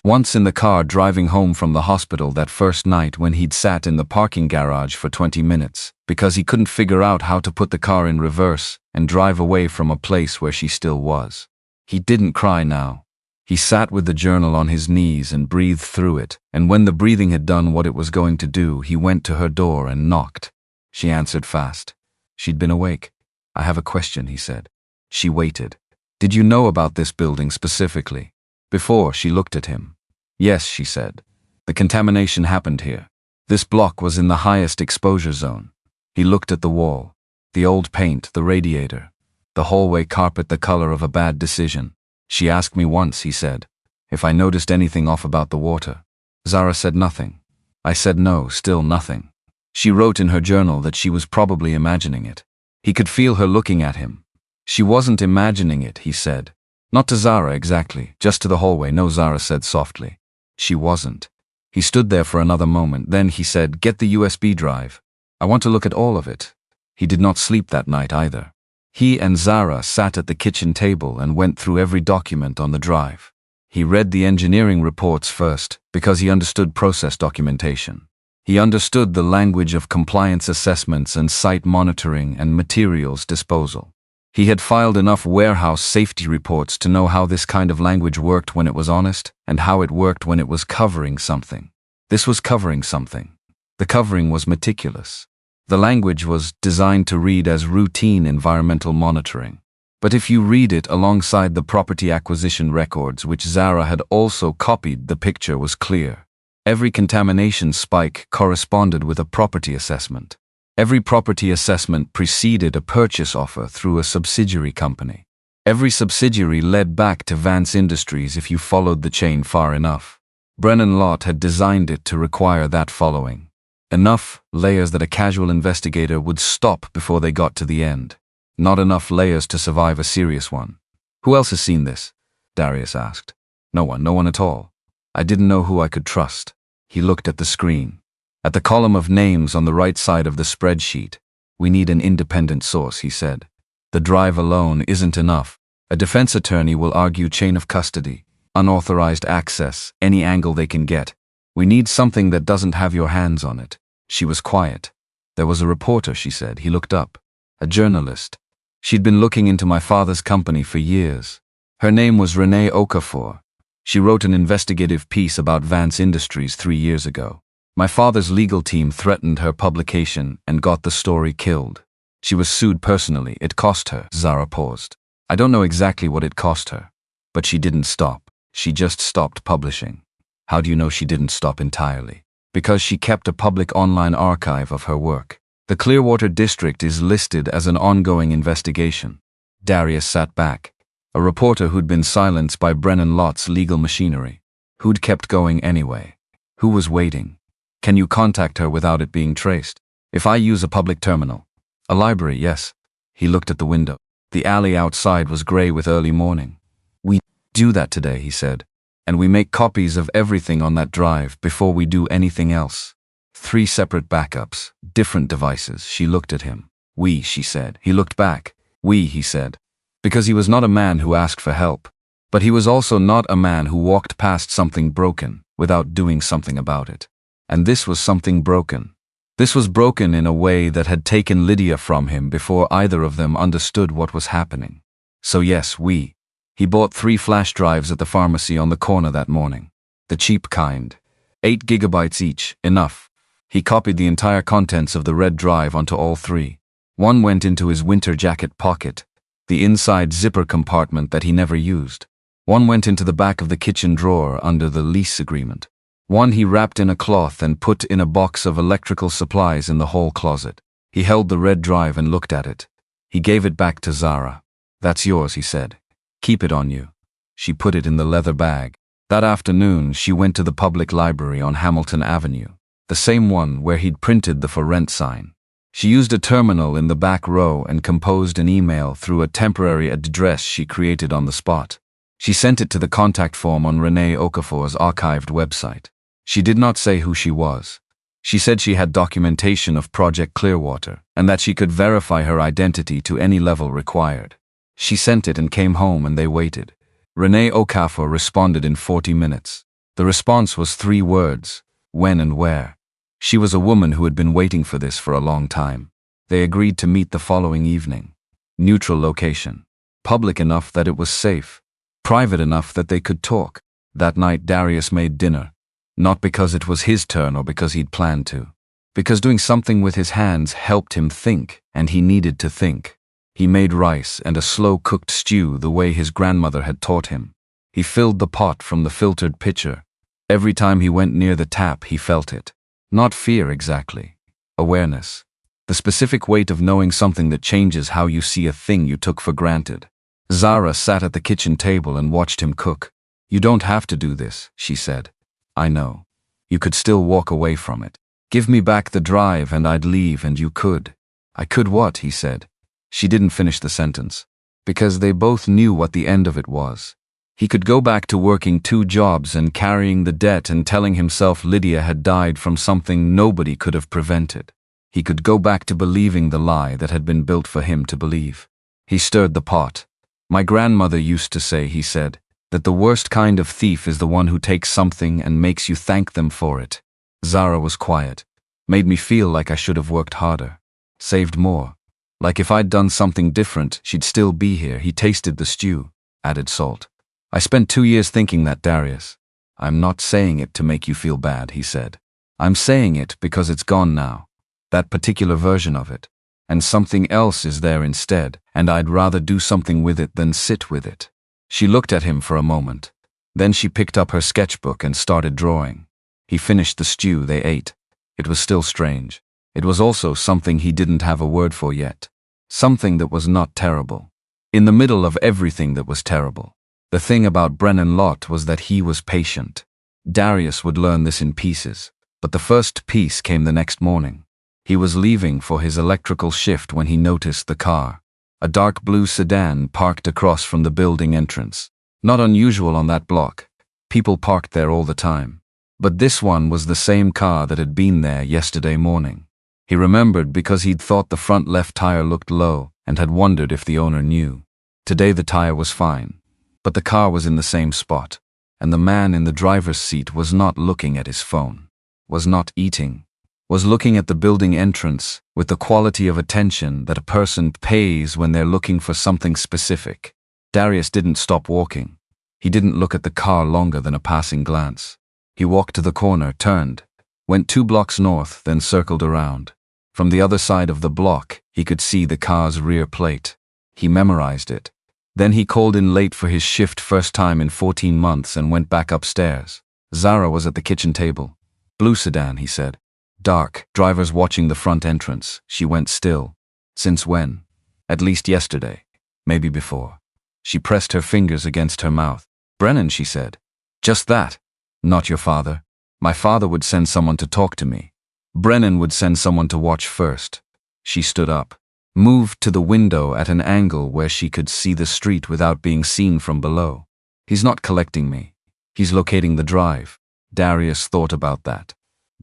Once in the car driving home from the hospital that first night when he'd sat in the parking garage for 20 minutes because he couldn't figure out how to put the car in reverse and drive away from a place where she still was. He didn't cry now. He sat with the journal on his knees and breathed through it, and when the breathing had done what it was going to do, he went to her door and knocked. She answered fast. She'd been awake. "I have a question," he said. She waited. "Did you know about this building specifically?" Before, she looked at him. "Yes," she said. "The contamination happened here. This block was in the highest exposure zone." He looked at the wall, the old paint, the radiator, the hallway carpet the color of a bad decision. "She asked me once," he said, "if I noticed anything off about the water. Zara said nothing. I said no, still nothing. She wrote in her journal that she was probably imagining it." He could feel her looking at him. "She wasn't imagining it," he said. "Not to Zara exactly, just to the hallway." "No," Zara said softly. "She wasn't." He stood there for another moment, then he said, "Get the USB drive. I want to look at all of it." He did not sleep that night either. He and Zara sat at the kitchen table and went through every document on the drive. He read the engineering reports first, because he understood process documentation. He understood the language of compliance assessments and site monitoring and materials disposal. He had filed enough warehouse safety reports to know how this kind of language worked when it was honest, and how it worked when it was covering something. This was covering something. The covering was meticulous. The language was designed to read as routine environmental monitoring. But if you read it alongside the property acquisition records, which Zara had also copied, the picture was clear. Every contamination spike corresponded with a property assessment. Every property assessment preceded a purchase offer through a subsidiary company. Every subsidiary led back to Vance Industries if you followed the chain far enough. Brennan Lott had designed it to require that following. Enough layers that a casual investigator would stop before they got to the end. Not enough layers to survive a serious one. "Who else has seen this?" Darius asked. No one at all. I didn't know who I could trust." He looked at the screen. At the column of names on the right side of the spreadsheet. "We need an independent source," he said. The drive alone isn't enough. A defense attorney will argue chain of custody, unauthorized access, any angle they can get. We need something that doesn't have your hands on it. She was quiet. There was a reporter, she said. He looked up. A journalist. She'd been looking into my father's company for years. Her name was Renee O'Connor. She wrote an investigative piece about Vance Industries 3 years ago. My father's legal team threatened her publication and got the story killed. She was sued personally. It cost her. Zara paused. I don't know exactly what it cost her. But she didn't stop. She just stopped publishing. How do you know she didn't stop entirely? Because she kept a public online archive of her work. The Clearwater district is listed as an ongoing investigation. Darius sat back. A reporter who'd been silenced by Brennan Lott's legal machinery. Who'd kept going anyway. Who was waiting? Can you contact her without it being traced? If I use a public terminal. A library, yes. He looked at the window. The alley outside was gray with early morning. We do that today, he said. And we make copies of everything on that drive before we do anything else. 3 separate backups, different devices. She looked at him. We, she said. He looked back. We, he said. Because he was not a man who asked for help. But he was also not a man who walked past something broken without doing something about it. And this was something broken. This was broken in a way that had taken Lydia from him before either of them understood what was happening. So yes, we. He bought 3 flash drives at the pharmacy on the corner that morning. The cheap kind. 8 gigabytes each, enough. He copied the entire contents of the red drive onto all 3. One went into his winter jacket pocket, the inside zipper compartment that he never used. One went into the back of the kitchen drawer under the lease agreement. One he wrapped in a cloth and put in a box of electrical supplies in the hall closet. He held the red drive and looked at it. He gave it back to Zara. That's yours, he said. Keep it on you. She put it in the leather bag. That afternoon, she went to the public library on Hamilton Avenue, the same one where he'd printed the for rent sign. She used a terminal in the back row and composed an email through a temporary address she created on the spot. She sent it to the contact form on Renee O'Connor's archived website. She did not say who she was. She said she had documentation of Project Clearwater and that she could verify her identity to any level required. She sent it and came home and they waited. Renee O'Connor responded in 40 minutes. The response was 3 words: when and where. She was a woman who had been waiting for this for a long time. They agreed to meet the following evening. Neutral location. Public enough that it was safe. Private enough that they could talk. That night Darius made dinner. Not because it was his turn or because he'd planned to. Because doing something with his hands helped him think, and he needed to think. He made rice and a slow-cooked stew the way his grandmother had taught him. He filled the pot from the filtered pitcher. Every time he went near the tap, he felt it. Not fear exactly. Awareness. The specific weight of knowing something that changes how you see a thing you took for granted. Zara sat at the kitchen table and watched him cook. You don't have to do this, she said. I know. You could still walk away from it. Give me back the drive and I'd leave and you could. I could what, he said. She didn't finish the sentence. Because they both knew what the end of it was. He could go back to working 2 jobs and carrying the debt and telling himself Lydia had died from something nobody could have prevented. He could go back to believing the lie that had been built for him to believe. He stirred the pot. My grandmother used to say, he said, that the worst kind of thief is the one who takes something and makes you thank them for it. Zara was quiet. Made me feel like I should have worked harder. Saved more. Like if I'd done something different, she'd still be here. He tasted the stew, added salt. I spent 2 years thinking that, Darius. I'm not saying it to make you feel bad, he said. I'm saying it because it's gone now. That particular version of it. And something else is there instead, and I'd rather do something with it than sit with it. She looked at him for a moment. Then she picked up her sketchbook and started drawing. He finished the stew they ate. It was still strange. It was also something he didn't have a word for yet. Something that was not terrible. In the middle of everything that was terrible. The thing about Brennan Lott was that he was patient. Darius would learn this in pieces, but the first piece came the next morning. He was leaving for his electrical shift when he noticed the car. A dark blue sedan parked across from the building entrance. Not unusual on that block. People parked there all the time. But this one was the same car that had been there yesterday morning. He remembered because he'd thought the front left tire looked low, and had wondered if the owner knew. Today the tire was fine, but the car was in the same spot, and the man in the driver's seat was not looking at his phone, was not eating, was looking at the building entrance with the quality of attention that a person pays when they're looking for something specific. Darius didn't stop walking. He didn't look at the car longer than a passing glance. He walked to the corner, turned, went 2 blocks north, then circled around. From the other side of the block, he could see the car's rear plate. He memorized it. Then he called in late for his shift, first time in 14 months, and went back upstairs. Zara was at the kitchen table. Blue sedan, he said. Dark, drivers watching the front entrance. She went still. Since when? At least yesterday. Maybe before. She pressed her fingers against her mouth. Brennan, she said. Just that. Not your father. My father would send someone to talk to me. Brennan would send someone to watch first. She stood up, moved to the window at an angle where she could see the street without being seen from below. He's not collecting me. He's locating the drive. Darius thought about that.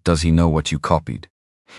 Does he know what you copied?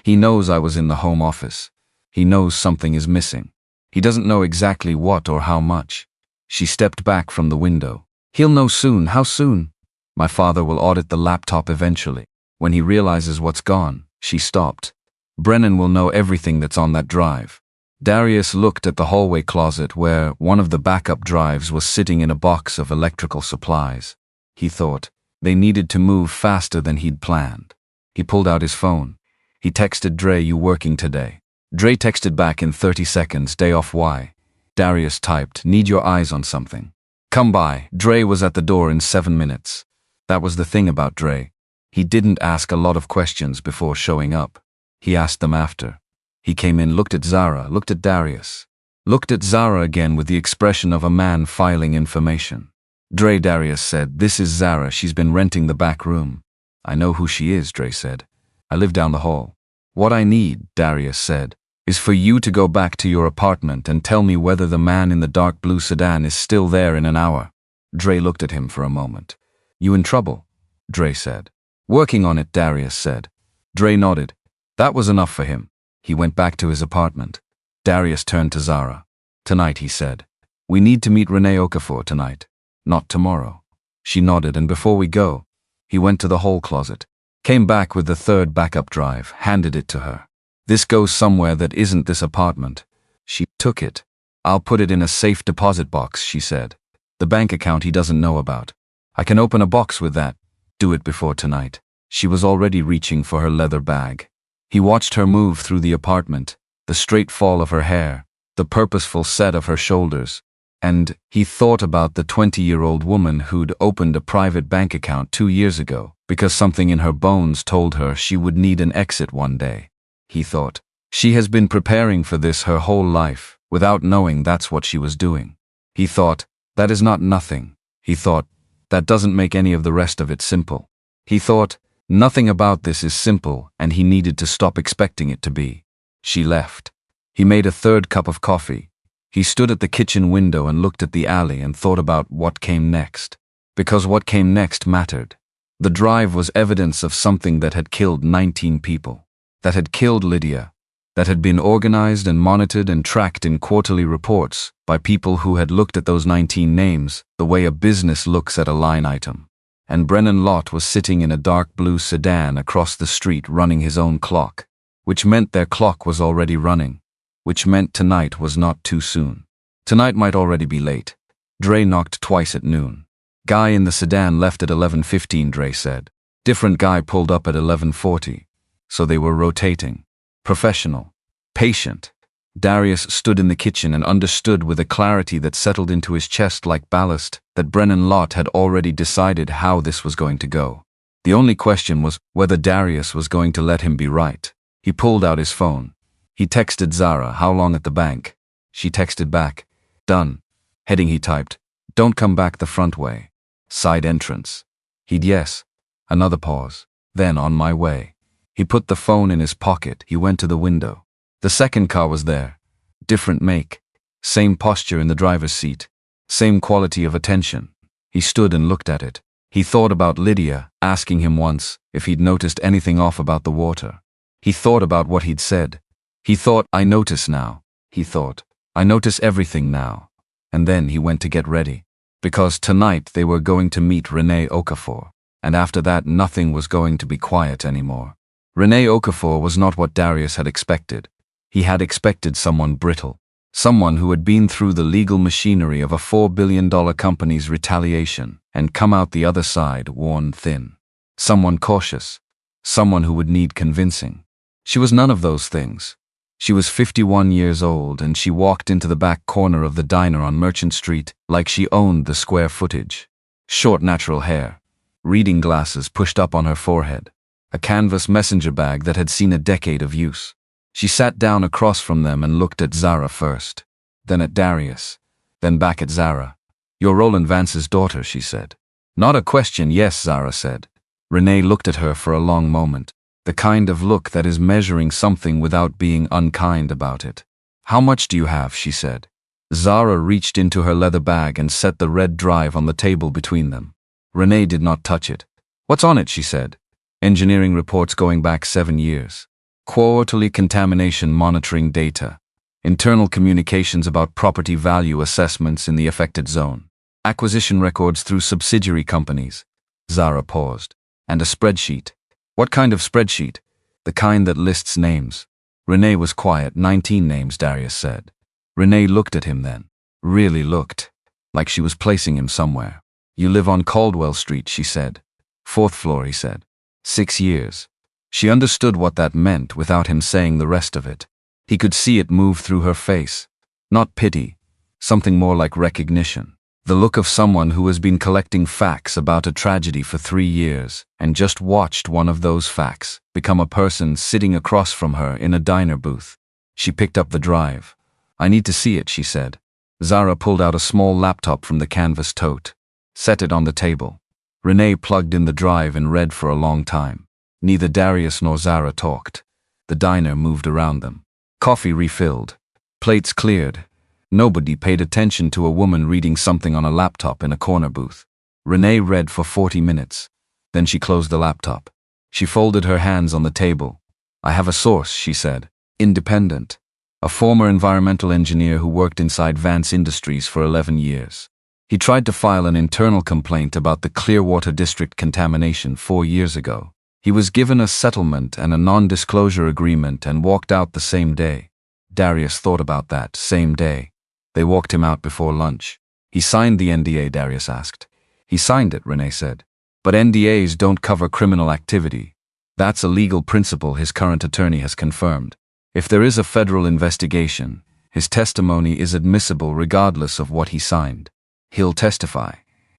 He knows I was in the home office. He knows something is missing. He doesn't know exactly what or how much. She stepped back from the window. He'll know soon. How soon? My father will audit the laptop eventually. When he realizes what's gone. She stopped. Brennan will know everything that's on that drive. Darius looked at the hallway closet where one of the backup drives was sitting in a box of electrical supplies. He thought they needed to move faster than he'd planned. He pulled out his phone. He texted Dre, "You working today?" Dre texted back in 30 seconds, "Day off, why?" Darius typed, "Need your eyes on something. Come by." Dre was at the door in 7 minutes. That was the thing about Dre. He didn't ask a lot of questions before showing up. He asked them after. He came in, looked at Zara, looked at Darius, looked at Zara again with the expression of a man filing information. "Dre," Darius said, "this is Zara. She's been renting the back room." "I know who she is," Dre said. "I live down the hall." "What I need," Darius said, "is for you to go back to your apartment and tell me whether the man in the dark blue sedan is still there in an hour." Dre looked at him for a moment. "You in trouble?" Dre said. "Working on it," Darius said. Dre nodded. That was enough for him. He went back to his apartment. Darius turned to Zara. "Tonight," he said. "We need to meet Renee O'Connor tonight. Not tomorrow." She nodded, and before we go, he went to the hall closet, came back with the 3rd backup drive, handed it to her. "This goes somewhere that isn't this apartment." She took it. "I'll put it in a safe deposit box," she said. "The bank account he doesn't know about. I can open a box with that. Do it before tonight." She was already reaching for her leather bag. He watched her move through the apartment, the straight fall of her hair, the purposeful set of her shoulders, and he thought about the 20-year-old woman who'd opened a private bank account 2 years ago because something in her bones told her she would need an exit one day. He thought, she has been preparing for this her whole life, without knowing that's what she was doing. He thought, that is not nothing. He thought, that doesn't make any of the rest of it simple. He thought, nothing about this is simple, and he needed to stop expecting it to be. She left. He made a 3rd cup of coffee. He stood at the kitchen window and looked at the alley and thought about what came next. Because what came next mattered. The drive was evidence of something that had killed 19 people. That had killed Lydia. That had been organized and monitored and tracked in quarterly reports by people who had looked at those 19 names the way a business looks at a line item. And Brennan Lott was sitting in a dark blue sedan across the street running his own clock, which meant their clock was already running, which meant tonight was not too soon. Tonight might already be late. Dre knocked twice at noon. Guy in the sedan left at 11:15, Dre said. Different guy pulled up at 11:40. So they were rotating. Professional. Patient. Darius stood in the kitchen and understood with a clarity that settled into his chest like ballast that Brennan Lott had already decided how this was going to go. The only question was whether Darius was going to let him be right. He pulled out his phone. He texted Zara, "How long at the bank?" She texted back, "Done." Heading he typed, "Don't come back the front way. Side entrance." He'd yes. Another pause. Then "On my way." He put the phone in his pocket. He went to the window. The second car was there. Different make. Same posture in the driver's seat. Same quality of attention. He stood and looked at it. He thought about Lydia, asking him once if he'd noticed anything off about the water. He thought about what he'd said. He thought, "I notice now," he thought. I notice everything now. And then he went to get ready. Because tonight they were going to meet Renee O'Connor. And after that nothing was going to be quiet anymore. Renee O'Connor was not what Darius had expected. He had expected someone brittle. Someone who had been through the legal machinery of a $4 billion company's retaliation and come out the other side worn thin. Someone cautious. Someone who would need convincing. She was none of those things. She was 51 years old and she walked into the back corner of the diner on Merchant Street like she owned the square footage. Short natural hair. Reading glasses pushed up on her forehead. A canvas messenger bag that had seen a decade of use. She sat down across from them and looked at Zara first. Then at Darius. Then back at Zara. "You're Roland Vance's daughter," she said. "Not a question, yes," Zara said. Renee looked at her for a long moment. The kind of look that is measuring something without being unkind about it. "How much do you have?" she said. Zara reached into her leather bag and set the red drive on the table between them. Renee did not touch it. "What's on it?" she said. "Engineering reports going back 7 years. Quarterly contamination monitoring data. Internal communications about property value assessments in the affected zone. Acquisition records through subsidiary companies." Zara paused. "And a spreadsheet." "What kind of spreadsheet?" "The kind that lists names." Renee was quiet. 19 names, Darius said. Renee looked at him then. Really looked. Like she was placing him somewhere. "You live on Caldwell Street," she said. "4th floor," he said. 6 years. She understood what that meant without him saying the rest of it. He could see it move through her face. Not pity. Something more like recognition. The look of someone who has been collecting facts about a tragedy for 3 years and just watched one of those facts become a person sitting across from her in a diner booth. She picked up the drive. "I need to see it," she said. Zara pulled out a small laptop from the canvas tote. Set it on the table. Renee plugged in the drive and read for a long time. Neither Darius nor Zara talked. The diner moved around them. Coffee refilled. Plates cleared. Nobody paid attention to a woman reading something on a laptop in a corner booth. Renee read for 40 minutes. Then she closed the laptop. She folded her hands on the table. "I have a source," she said. "Independent. A former environmental engineer who worked inside Vance Industries for 11 years. He tried to file an internal complaint about the Clearwater district contamination 4 years ago. He was given a settlement and a non-disclosure agreement and walked out the same day." Darius thought about that same day. They walked him out before lunch. "He signed the NDA?" Darius asked. "He signed it," Renee said. "But NDAs don't cover criminal activity. That's a legal principle his current attorney has confirmed. If there is a federal investigation, his testimony is admissible regardless of what he signed." "He'll testify,"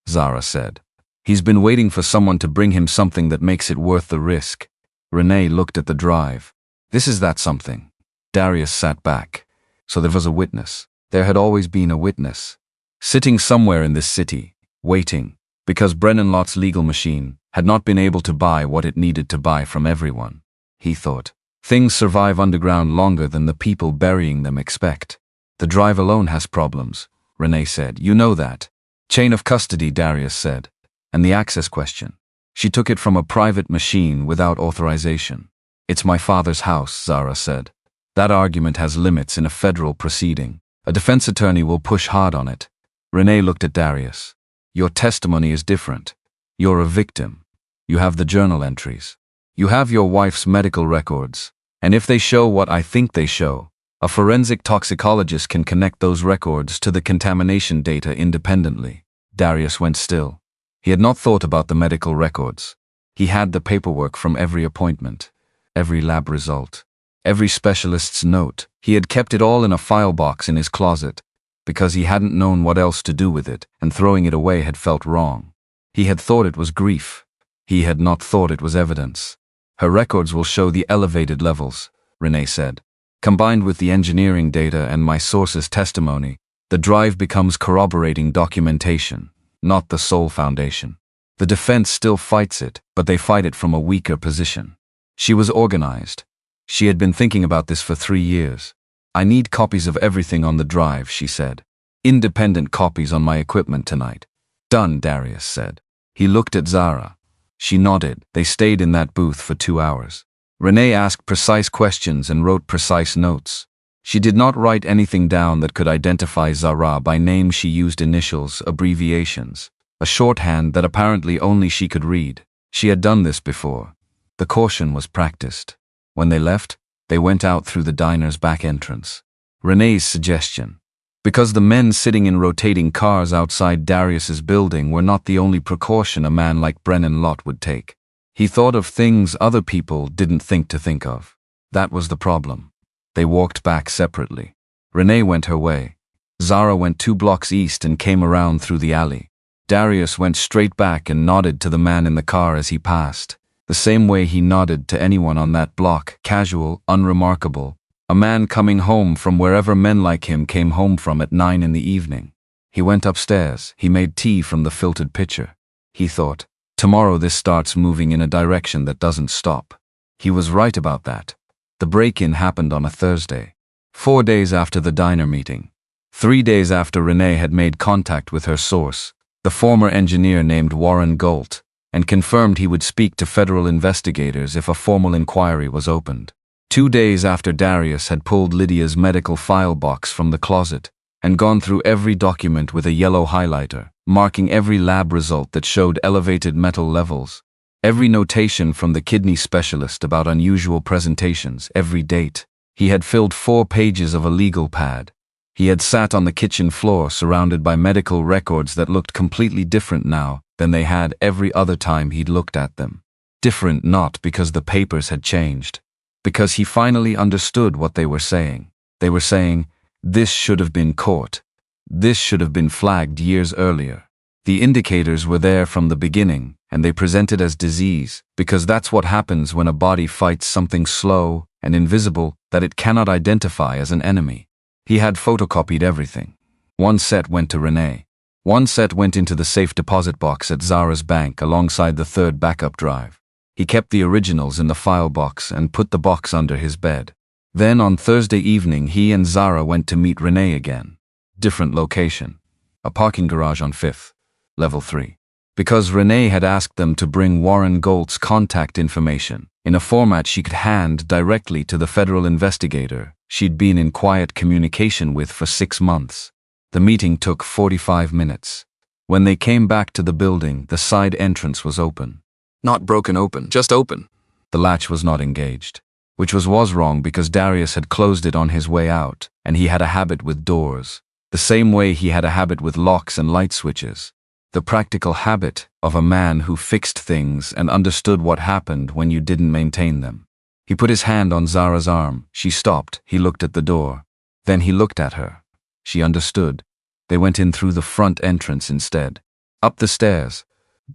Zara said. "He's been waiting for someone to bring him something that makes it worth the risk." Renee looked at the drive. "This is that something." Darius sat back. So there was a witness. There had always been a witness. Sitting somewhere in this city, waiting, because Brennan Lott's legal machine had not been able to buy what it needed to buy from everyone. He thought, things survive underground longer than the people burying them expect. "The drive alone has problems," Renee said. "You know that." "Chain of custody," Darius said. "And the access question." "She took it from a private machine without authorization." "It's my father's house," Zara said. "That argument has limits in a federal proceeding. A defense attorney will push hard on it." Renee looked at Darius. "Your testimony is different. You're a victim. You have the journal entries. You have your wife's medical records. And if they show what I think they show, a forensic toxicologist can connect those records to the contamination data independently." Darius went still. He had not thought about the medical records. He had the paperwork from every appointment, every lab result, every specialist's note. He had kept it all in a file box in his closet, because he hadn't known what else to do with it, and throwing it away had felt wrong. He had thought it was grief. He had not thought it was evidence. "Her records will show the elevated levels," Renee said. "Combined with the engineering data and my source's testimony, the drive becomes corroborating documentation, not the sole foundation. The defense still fights it, but they fight it from a weaker position." She was organized. She had been thinking about this for 3 years. "I need copies of everything on the drive," she said. "Independent copies on my equipment tonight." "Done," Darius said. He looked at Zara. She nodded. They stayed in that booth for 2 hours. Renee asked precise questions and wrote precise notes. She did not write anything down that could identify Zara by name. She used initials, abbreviations, a shorthand that apparently only she could read. She had done this before. The caution was practiced. When they left, they went out through the diner's back entrance. Renee's suggestion. Because the men sitting in rotating cars outside Darius's building were not the only precaution a man like Brennan Lott would take. He thought of things other people didn't think of. That was the problem. They walked back separately. Renee went her way. Zara went 2 blocks east and came around through the alley. Darius went straight back and nodded to the man in the car as he passed, the same way he nodded to anyone on that block, casual, unremarkable, a man coming home from wherever men like him came home from at 9 in the evening. He went upstairs. He made tea from the filtered pitcher. He thought, tomorrow this starts moving in a direction that doesn't stop. He was right about that. The break-in happened on a Thursday, 4 days after the diner meeting. 3 days after Renee had made contact with her source, the former engineer named Warren Galt, and confirmed he would speak to federal investigators if a formal inquiry was opened. 2 days after Darius had pulled Lydia's medical file box from the closet and gone through every document with a yellow highlighter, marking every lab result that showed elevated metal levels, every notation from the kidney specialist about unusual presentations, every date. He had filled 4 pages of a legal pad. He had sat on the kitchen floor surrounded by medical records that looked completely different now than they had every other time he'd looked at them. Different not because the papers had changed, because he finally understood what they were saying. They were saying, this should have been caught. This should have been flagged years earlier. The indicators were there from the beginning, and they presented as disease, because that's what happens when a body fights something slow and invisible that it cannot identify as an enemy. He had photocopied everything. 1 set went to Renee. 1 set went into the safe deposit box at Zara's bank alongside the 3rd backup drive. He kept the originals in the file box and put the box under his bed. Then on Thursday evening he and Zara went to meet Renee again. Different location. A parking garage on 5th, level 3. Because Renee had asked them to bring Warren Galt's contact information in a format she could hand directly to the federal investigator she'd been in quiet communication with for 6 months. The meeting took 45 minutes. When they came back to the building, the side entrance was open. Not broken open, just open. The latch was not engaged, which was wrong because Darius had closed it on his way out, and he had a habit with doors, the same way he had a habit with locks and light switches. The practical habit of a man who fixed things and understood what happened when you didn't maintain them. He put his hand on Zara's arm. She stopped. He looked at the door. Then he looked at her. She understood. They went in through the front entrance instead. Up the stairs.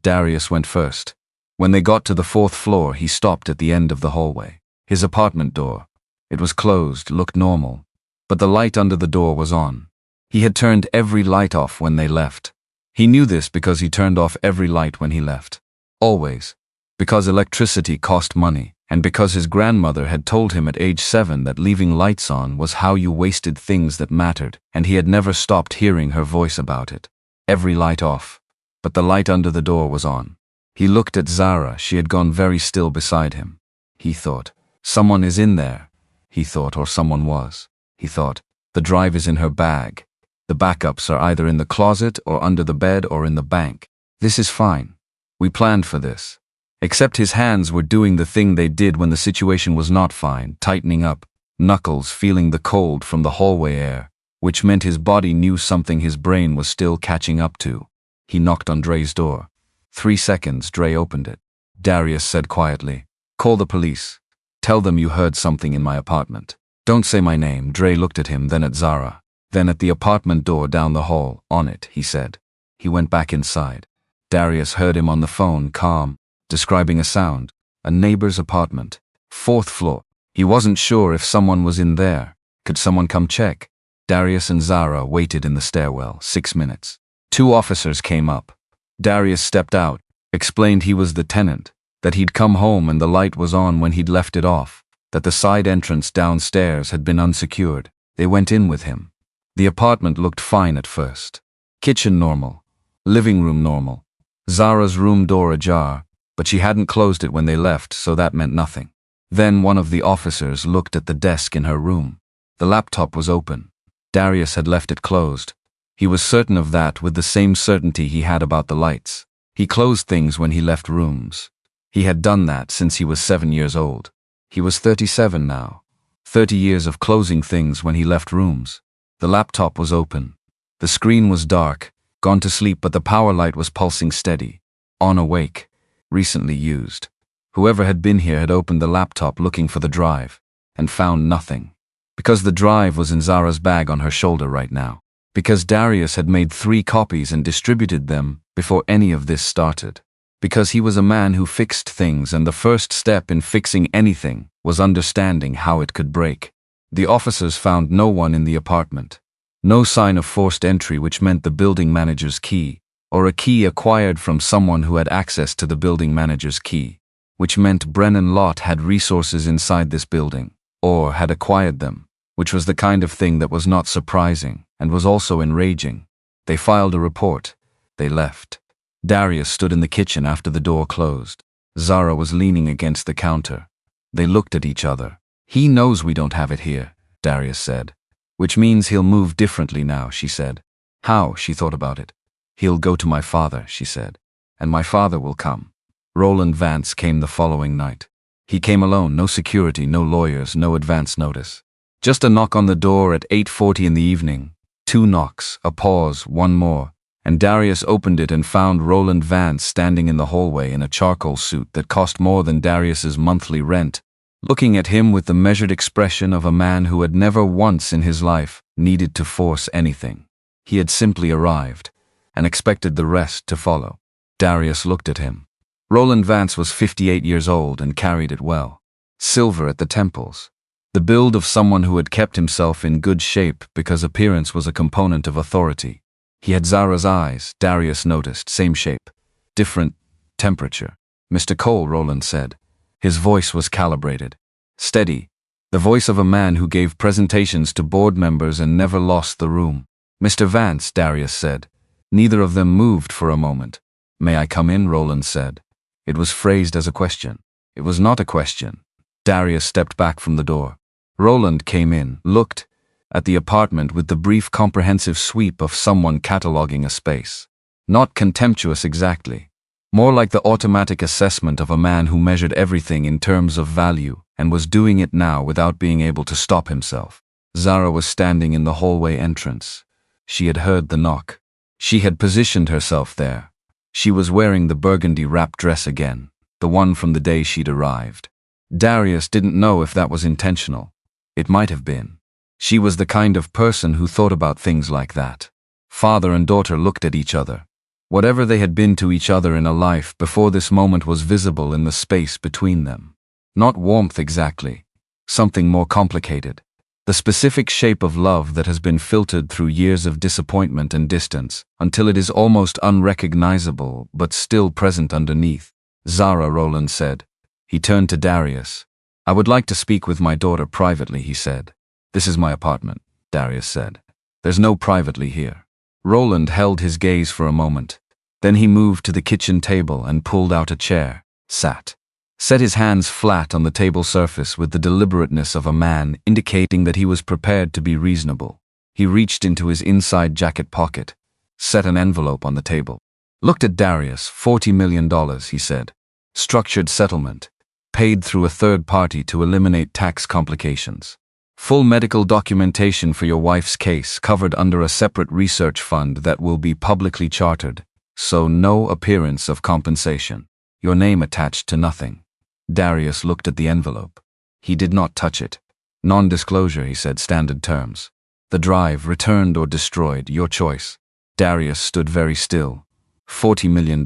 Darius went first. When they got to the 4th floor, he stopped at the end of the hallway. His apartment door. It was closed, looked normal. But the light under the door was on. He had turned every light off when they left. He knew this because he turned off every light when he left. Always. Because electricity cost money, and because his grandmother had told him at age 7 that leaving lights on was how you wasted things that mattered, and he had never stopped hearing her voice about it. Every light off. But the light under the door was on. He looked at Zara. She had gone very still beside him. He thought, someone is in there. He thought, or someone was. He thought, the drive is in her bag. The backups are either in the closet or under the bed or in the bank. This is fine. We planned for this. Except his hands were doing the thing they did when the situation was not fine, tightening up, knuckles feeling the cold from the hallway air, which meant his body knew something his brain was still catching up to. He knocked on Dre's door. 3 seconds, Dre opened it. Darius said quietly, call the police. Tell them you heard something in my apartment. Don't say my name. Dre looked at him, then at Zara. Then at the apartment door down the hall. On it, he said. He went back inside. Darius heard him on the phone, calm, describing a sound. A neighbor's apartment. 4th floor. He wasn't sure if someone was in there. Could someone come check? Darius and Zara waited in the stairwell. 6 minutes. 2 officers came up. Darius stepped out, explained he was the tenant, that he'd come home and the light was on when he'd left it off, that the side entrance downstairs had been unsecured. They went in with him. The apartment looked fine at first. Kitchen normal. Living room normal. Zara's room door ajar, but she hadn't closed it when they left, so that meant nothing. Then one of the officers looked at the desk in her room. The laptop was open. Darius had left it closed. He was certain of that with the same certainty he had about the lights. He closed things when he left rooms. He had done that since he was 7 years old. He was 37 now. 30 years of closing things when he left rooms. The laptop was open. The screen was dark, gone to sleep, but the power light was pulsing steady. On awake. Recently used. Whoever had been here had opened the laptop looking for the drive, and found nothing. Because the drive was in Zara's bag on her shoulder right now. Because Darius had made 3 copies and distributed them before any of this started. Because he was a man who fixed things, and the first step in fixing anything was understanding how it could break. The officers found no one in the apartment. No sign of forced entry, which meant the building manager's key, or a key acquired from someone who had access to the building manager's key, which meant Brennan Lott had resources inside this building, or had acquired them, which was the kind of thing that was not surprising, and was also enraging. They filed a report. They left. Darius stood in the kitchen after the door closed. Zara was leaning against the counter. They looked at each other. "He knows we don't have it here," Darius said. "Which means he'll move differently now," she said. "How?" She thought about it. "He'll go to my father," she said. "And my father will come." Roland Vance came the following night. He came alone, no security, no lawyers, no advance notice. Just a knock on the door at 8:40 in the evening. 2 knocks, a pause, one more, and Darius opened it and found Roland Vance standing in the hallway in a charcoal suit that cost more than Darius's monthly rent, looking at him with the measured expression of a man who had never once in his life needed to force anything. He had simply arrived, and expected the rest to follow. Darius looked at him. Roland Vance was 58 years old and carried it well. Silver at the temples. The build of someone who had kept himself in good shape because appearance was a component of authority. He had Zara's eyes, Darius noticed, same shape. Different temperature. "Mr. Cole," Roland said. His voice was calibrated. Steady. The voice of a man who gave presentations to board members and never lost the room. "Mr. Vance," Darius said. Neither of them moved for a moment. "May I come in?" Roland said. It was phrased as a question. It was not a question. Darius stepped back from the door. Roland came in, looked at the apartment with the brief comprehensive sweep of someone cataloging a space. Not contemptuous exactly. More like the automatic assessment of a man who measured everything in terms of value and was doing it now without being able to stop himself. Zara was standing in the hallway entrance. She had heard the knock. She had positioned herself there. She was wearing the burgundy wrap dress again, the one from the day she'd arrived. Darius didn't know if that was intentional. It might have been. She was the kind of person who thought about things like that. Father and daughter looked at each other. Whatever they had been to each other in a life before this moment was visible in the space between them. Not warmth exactly. Something more complicated. The specific shape of love that has been filtered through years of disappointment and distance, until it is almost unrecognizable but still present underneath. "Zara," Roland said. He turned to Darius. "I would like to speak with my daughter privately," he said. "This is my apartment," Darius said. "There's no privately here." Roland held his gaze for a moment. Then he moved to the kitchen table and pulled out a chair, sat. Set his hands flat on the table surface with the deliberateness of a man, indicating that he was prepared to be reasonable. He reached into his inside jacket pocket, set an envelope on the table. Looked at Darius. $40 million, he said. Structured settlement. Paid through a third party to eliminate tax complications. Full medical documentation for your wife's case covered under a separate research fund that will be publicly chartered, so no appearance of compensation. Your name attached to nothing. Darius looked at the envelope. He did not touch it. Non-disclosure, he said, standard terms. The drive, returned or destroyed, your choice. Darius stood very still. $40 million.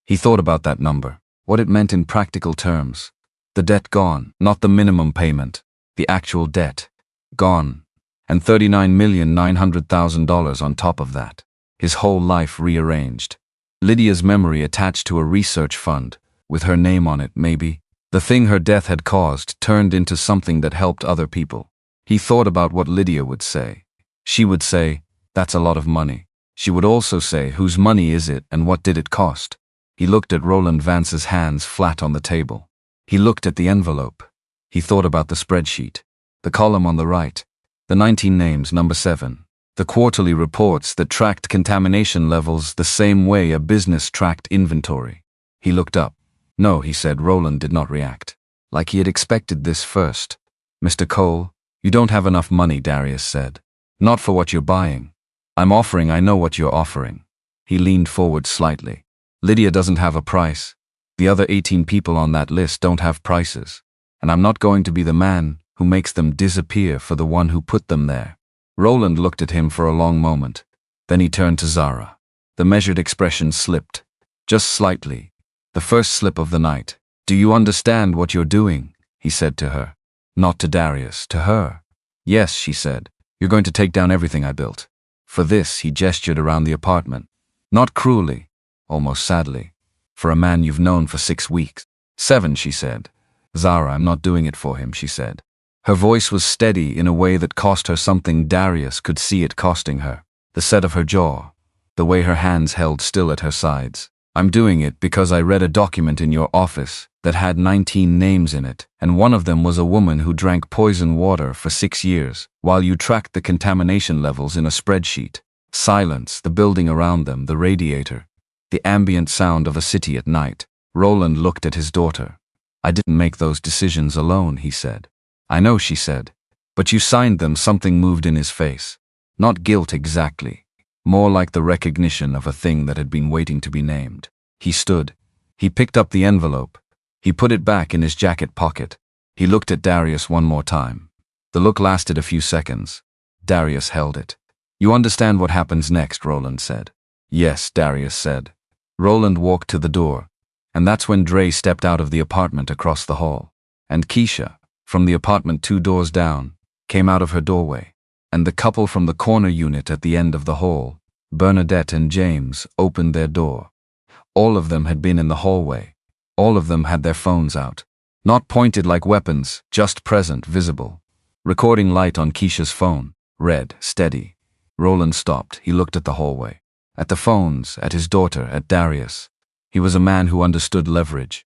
He thought about that number, what it meant in practical terms. The debt gone, not the minimum payment. The actual debt. Gone. And $39,900,000 on top of that. His whole life rearranged. Lydia's memory attached to a research fund, with her name on it, maybe. The thing her death had caused turned into something that helped other people. He thought about what Lydia would say. She would say, "That's a lot of money." She would also say, "Whose money is it and what did it cost?" He looked at Roland Vance's hands flat on the table. He looked at the envelope. He thought about the spreadsheet. The column on the right. The 19 names, number 7. The quarterly reports that tracked contamination levels the same way a business tracked inventory. He looked up. No, he said. Roland did not react. Like he had expected this first. Mr. Cole, you don't have enough money, Darius said. Not for what you're buying. I'm offering, I know what you're offering. He leaned forward slightly. Lydia doesn't have a price. The other 18 people on that list don't have prices. And I'm not going to be the man who makes them disappear for the one who put them there. Roland looked at him for a long moment. Then he turned to Zara. The measured expression slipped. Just slightly. The first slip of the night. Do you understand what you're doing? He said to her. Not to Darius, to her. Yes, she said. You're going to take down everything I built. For this, he gestured around the apartment. Not cruelly, almost sadly. For a man you've known for 6 weeks. 7, she said. Zara, I'm not doing it for him, she said. Her voice was steady in a way that cost her something Darius could see it costing her. The set of her jaw. The way her hands held still at her sides. I'm doing it because I read a document in your office that had 19 names in it, and one of them was a woman who drank poison water for 6 years, while you tracked the contamination levels in a spreadsheet. Silence, the building around them, the radiator, the ambient sound of a city at night. Roland looked at his daughter. I didn't make those decisions alone, he said. I know, she said. But you signed them. Something moved in his face. Not guilt exactly. More like the recognition of a thing that had been waiting to be named. He stood. He picked up the envelope. He put it back in his jacket pocket. He looked at Darius one more time. The look lasted a few seconds. Darius held it. You understand what happens next, Roland said. Yes, Darius said. Roland walked to the door. And that's when Dre stepped out of the apartment across the hall. And Keisha, from the apartment 2 doors down, came out of her doorway. And the couple from the corner unit at the end of the hall, Bernadette and James, opened their door. All of them had been in the hallway. All of them had their phones out. Not pointed like weapons, just present, visible. Recording light on Keisha's phone. Red, steady. Roland stopped. He looked at the hallway. At the phones, at his daughter, at Darius. He was a man who understood leverage.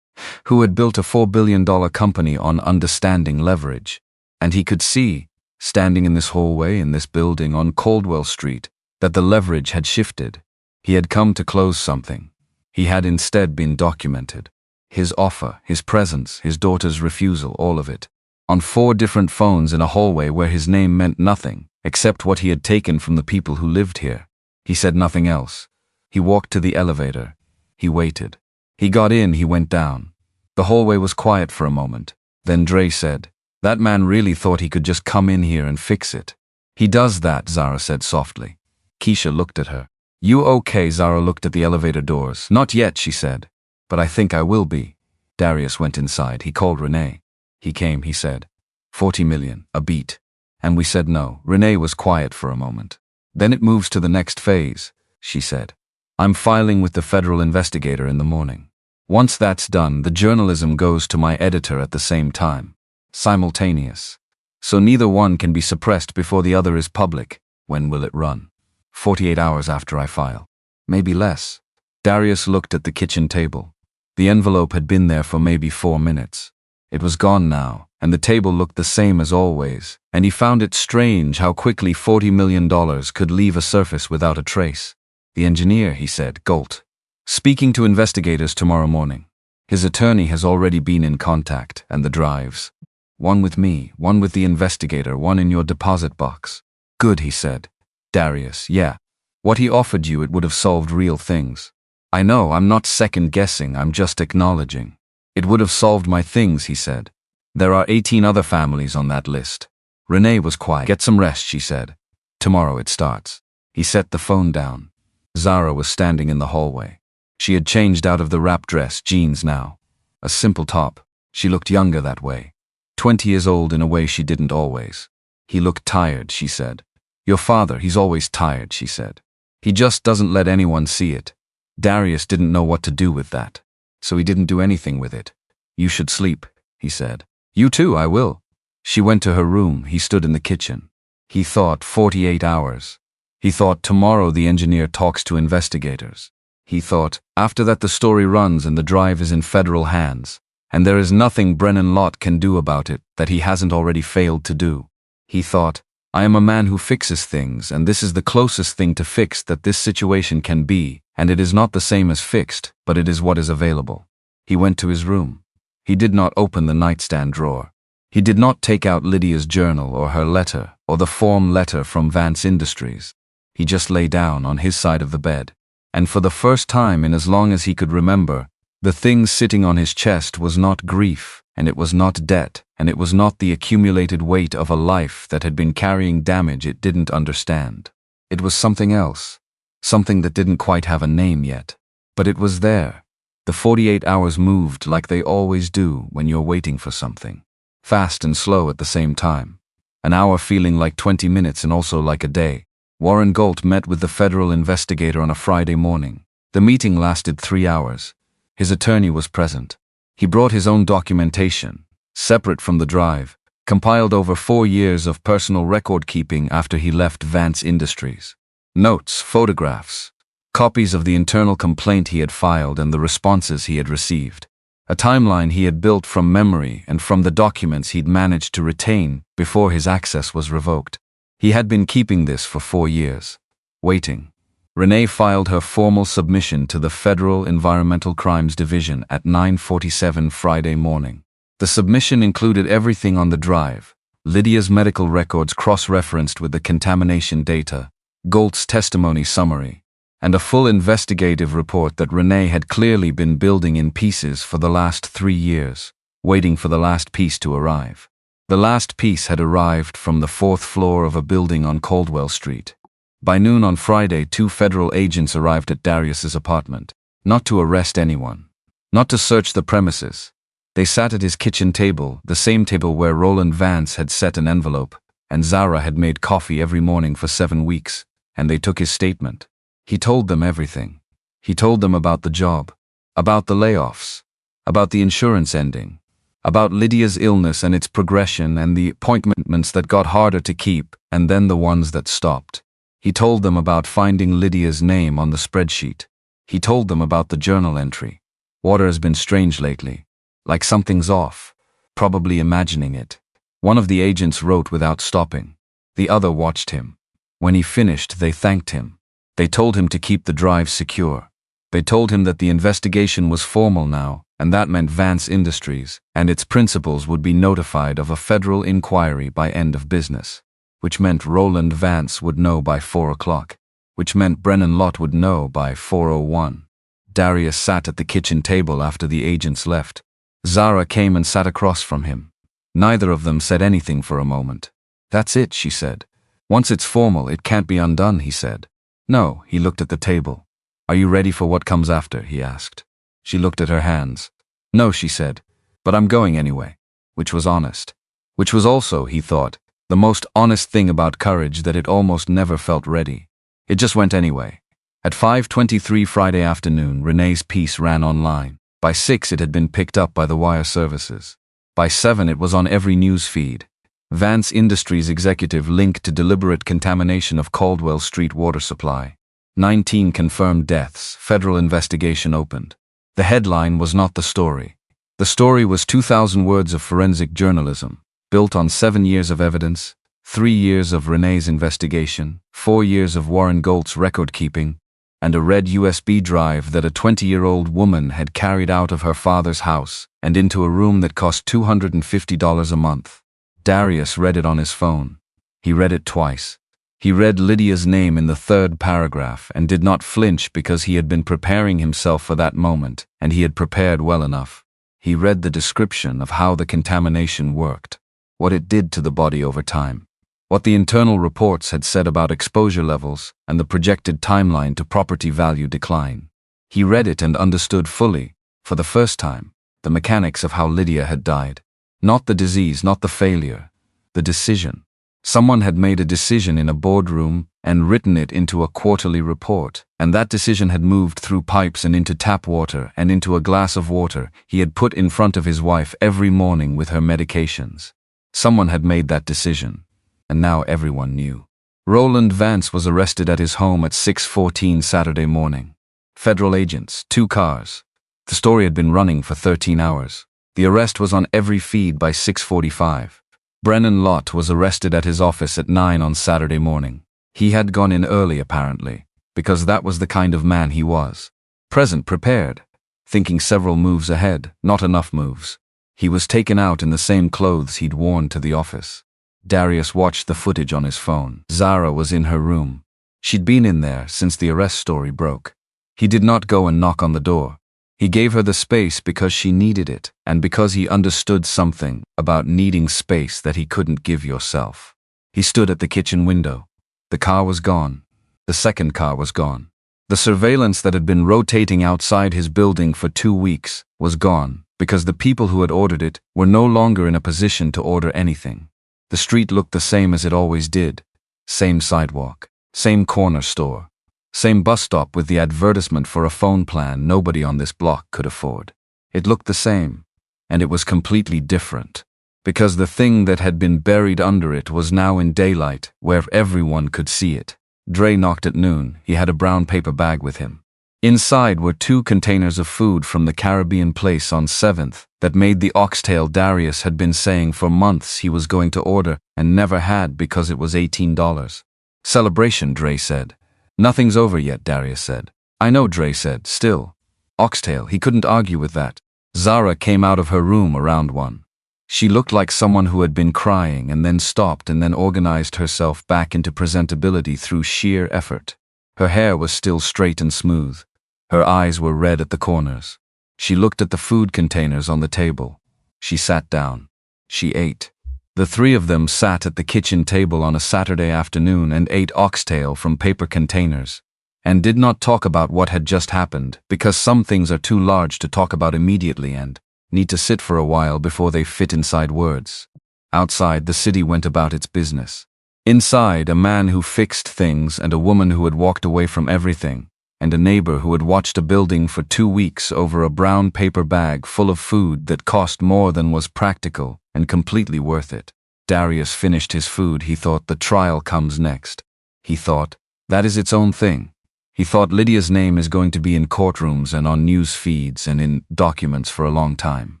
Who had built a $4 billion company on understanding leverage. And he could see, standing in this hallway in this building on Caldwell Street, that the leverage had shifted. He had come to close something. He had instead been documented. His offer, his presence, his daughter's refusal, all of it. On 4 different phones in a hallway where his name meant nothing, except what he had taken from the people who lived here. He said nothing else. He walked to the elevator. He waited. He got in, he went down. The hallway was quiet for a moment. Then Dre said, that man really thought he could just come in here and fix it. He does that, Zara said softly. Keisha looked at her. You okay? Zara looked at the elevator doors. Not yet, she said. But I think I will be. Darius went inside. He called Renee. He came, he said. 40 million, a beat. And we said no. Renee was quiet for a moment. Then it moves to the next phase, she said. I'm filing with the federal investigator in the morning. Once that's done, the journalism goes to my editor at the same time. Simultaneous. So neither one can be suppressed before the other is public. When will it run? 48 hours after I file. Maybe less. Darius looked at the kitchen table. The envelope had been there for maybe 4 minutes. It was gone now, and the table looked the same as always, and he found it strange how quickly $40 million could leave a surface without a trace. The engineer, he said, gulped. Speaking to investigators tomorrow morning. His attorney has already been in contact, and the drives. One with me, one with the investigator, one in your deposit box. Good, he said. Darius, yeah. What he offered you, it would have solved real things. I know, I'm not second-guessing, I'm just acknowledging. It would have solved my things, he said. There are 18 other families on that list. Renee was quiet. Get some rest, she said. Tomorrow it starts. He set the phone down. Zara was standing in the hallway. She had changed out of the wrap dress, jeans now. A simple top. She looked younger that way. 20 years old in a way she didn't always. He looked tired, she said. Your father, he's always tired, she said. He just doesn't let anyone see it. Darius didn't know what to do with that. So he didn't do anything with it. You should sleep, he said. You too, I will. She went to her room. He stood in the kitchen. He thought 48 hours. He thought tomorrow the engineer talks to investigators. He thought, after that the story runs and the drive is in federal hands, and there is nothing Brennan Lott can do about it that he hasn't already failed to do. He thought, I am a man who fixes things, and this is the closest thing to fixed that this situation can be, and it is not the same as fixed, but it is what is available. He went to his room. He did not open the nightstand drawer. He did not take out Lydia's journal or her letter, or the form letter from Vance Industries. He just lay down on his side of the bed. And for the first time in as long as he could remember, the thing sitting on his chest was not grief, and it was not debt, and it was not the accumulated weight of a life that had been carrying damage it didn't understand. It was something else, something that didn't quite have a name yet. But it was there. The 48 hours moved like they always do when you're waiting for something. Fast and slow at the same time. An hour feeling like 20 minutes and also like a day. Warren Galt met with the federal investigator on a Friday morning. The meeting lasted 3 hours. His attorney was present. He brought his own documentation, separate from the drive, compiled over 4 years of personal record keeping after he left Vance Industries. Notes, photographs, copies of the internal complaint he had filed and the responses he had received. A timeline he had built from memory and from the documents he'd managed to retain before his access was revoked. He had been keeping this for 4 years. Waiting. Renee filed her formal submission to the Federal Environmental Crimes Division at 9:47 Friday morning. The submission included everything on the drive, Lydia's medical records cross-referenced with the contamination data, Galt's testimony summary, and a full investigative report that Renee had clearly been building in pieces for the last 3 years, waiting for the last piece to arrive. The last piece had arrived from the 4th floor of a building on Caldwell Street. By noon on Friday, 2 federal agents arrived at Darius's apartment, not to arrest anyone, not to search the premises. They sat at his kitchen table, the same table where Roland Vance had set an envelope, and Zara had made coffee every morning for 7 weeks, and they took his statement. He told them everything. He told them about the job, about the layoffs, about the insurance ending, about Lydia's illness and its progression and the appointments that got harder to keep and then the ones that stopped. He told them about finding Lydia's name on the spreadsheet. He told them about the journal entry. Water has been strange lately, like something's off, probably imagining it. One of the agents wrote without stopping. The other watched him. When he finished, they thanked him. They told him to keep the drive secure. They told him that the investigation was formal now, and that meant Vance Industries and its principals would be notified of a federal inquiry by end of business, which meant Roland Vance would know by 4 o'clock, which meant Brennan Lott would know by 4:01. Darius sat at the kitchen table after the agents left. Zara came and sat across from him. Neither of them said anything for a moment. "That's it," she said. "Once it's formal, it can't be undone," he said. "No," he looked at the table. "Are you ready for what comes after?" he asked. She looked at her hands. "No," she said, "but I'm going anyway," which was honest. Which was also, he thought, the most honest thing about courage, that it almost never felt ready. It just went anyway. At 5:23 Friday afternoon, Renee's piece ran online. By 6 it had been picked up by the wire services. By 7 it was on every news feed. Vance Industries executive linked to deliberate contamination of Caldwell Street water supply. 19 confirmed deaths, federal investigation opened. The headline was not the story. The story was 2,000 words of forensic journalism, built on 7 years of evidence, 3 years of Renee's investigation, 4 years of Warren Galt's record keeping, and a red USB drive that a 20-year-old woman had carried out of her father's house and into a room that cost $250 a month. Darius read it on his phone. He read it twice. He read Lydia's name in the 3rd paragraph and did not flinch because he had been preparing himself for that moment, and he had prepared well enough. He read the description of how the contamination worked, what it did to the body over time, what the internal reports had said about exposure levels and the projected timeline to property value decline. He read it and understood fully, for the first time, the mechanics of how Lydia had died. Not the disease, not the failure, the decision. Someone had made a decision in a boardroom and written it into a quarterly report, and that decision had moved through pipes and into tap water and into a glass of water he had put in front of his wife every morning with her medications. Someone had made that decision, and now everyone knew. Roland Vance was arrested at his home at 6:14 Saturday morning. Federal agents, 2 cars. The story had been running for 13 hours. The arrest was on every feed by 6:45. Brennan Lott was arrested at his office at 9 on Saturday morning. He had gone in early apparently, because that was the kind of man he was. Present, prepared, thinking several moves ahead, not enough moves. He was taken out in the same clothes he'd worn to the office. Darius watched the footage on his phone. Zara was in her room. She'd been in there since the arrest story broke. He did not go and knock on the door. He gave her the space because she needed it, and because he understood something about needing space that he couldn't give yourself. He stood at the kitchen window. The car was gone. The second car was gone. The surveillance that had been rotating outside his building for 2 weeks was gone, because the people who had ordered it were no longer in a position to order anything. The street looked the same as it always did. Same sidewalk, same corner store, same bus stop with the advertisement for a phone plan nobody on this block could afford. It looked the same, and it was completely different, because the thing that had been buried under it was now in daylight, where everyone could see it. Dre knocked at noon. He had a brown paper bag with him. Inside were 2 containers of food from the Caribbean place on 7th that made the oxtail Darius had been saying for months he was going to order and never had because it was $18. Celebration, Dre said. Nothing's over yet, Darius said. I know, Dre said. Still. Oxtail, he couldn't argue with that. Zara came out of her room around 1. She looked like someone who had been crying and then stopped and then organized herself back into presentability through sheer effort. Her hair was still straight and smooth. Her eyes were red at the corners. She looked at the food containers on the table. She sat down. She ate. The 3 of them sat at the kitchen table on a Saturday afternoon and ate oxtail from paper containers, and did not talk about what had just happened, because some things are too large to talk about immediately and need to sit for a while before they fit inside words. Outside, the city went about its business. Inside, a man who fixed things and a woman who had walked away from everything, and a neighbor who had watched a building for 2 weeks over a brown paper bag full of food that cost more than was practical and completely worth it. Darius finished his food. He thought, the trial comes next. He thought, that is its own thing. He thought, Lydia's name is going to be in courtrooms and on news feeds and in documents for a long time.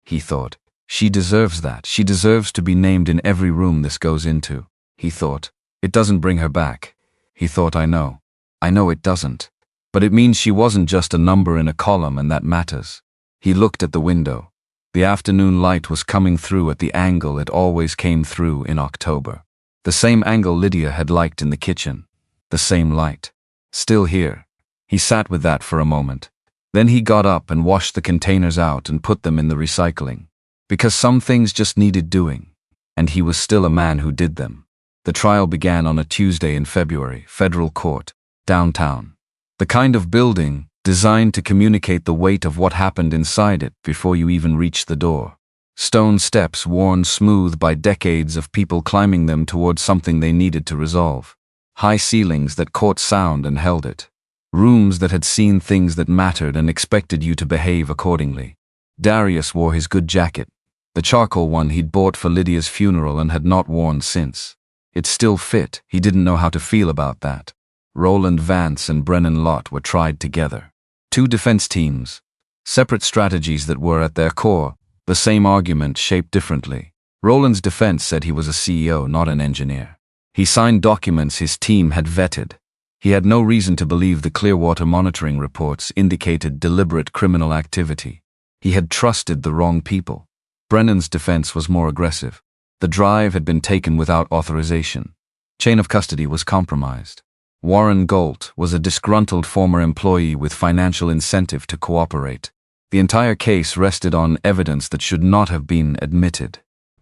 He thought, she deserves that. She deserves to be named in every room this goes into. He thought, it doesn't bring her back. He thought, I know it doesn't. But it means she wasn't just a number in a column, and that matters. He looked at the window. The afternoon light was coming through at the angle it always came through in October. The same angle Lydia had liked in the kitchen. The same light. Still here. He sat with that for a moment. Then he got up and washed the containers out and put them in the recycling. Because some things just needed doing. And he was still a man who did them. The trial began on a Tuesday in February, federal court, downtown. The kind of building designed to communicate the weight of what happened inside it before you even reached the door. Stone steps worn smooth by decades of people climbing them towards something they needed to resolve. High ceilings that caught sound and held it. Rooms that had seen things that mattered and expected you to behave accordingly. Darius wore his good jacket, the charcoal one he'd bought for Lydia's funeral and had not worn since. It still fit. He didn't know how to feel about that. Roland Vance and Brennan Lott were tried together. 2 defense teams. Separate strategies that were, at their core, the same argument shaped differently. Roland's defense said he was a CEO, not an engineer. He signed documents his team had vetted. He had no reason to believe the Clearwater monitoring reports indicated deliberate criminal activity. He had trusted the wrong people. Brennan's defense was more aggressive. The drive had been taken without authorization. Chain of custody was compromised. Warren Galt was a disgruntled former employee with financial incentive to cooperate. The entire case rested on evidence that should not have been admitted.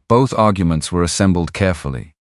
Both arguments were assembled carefully.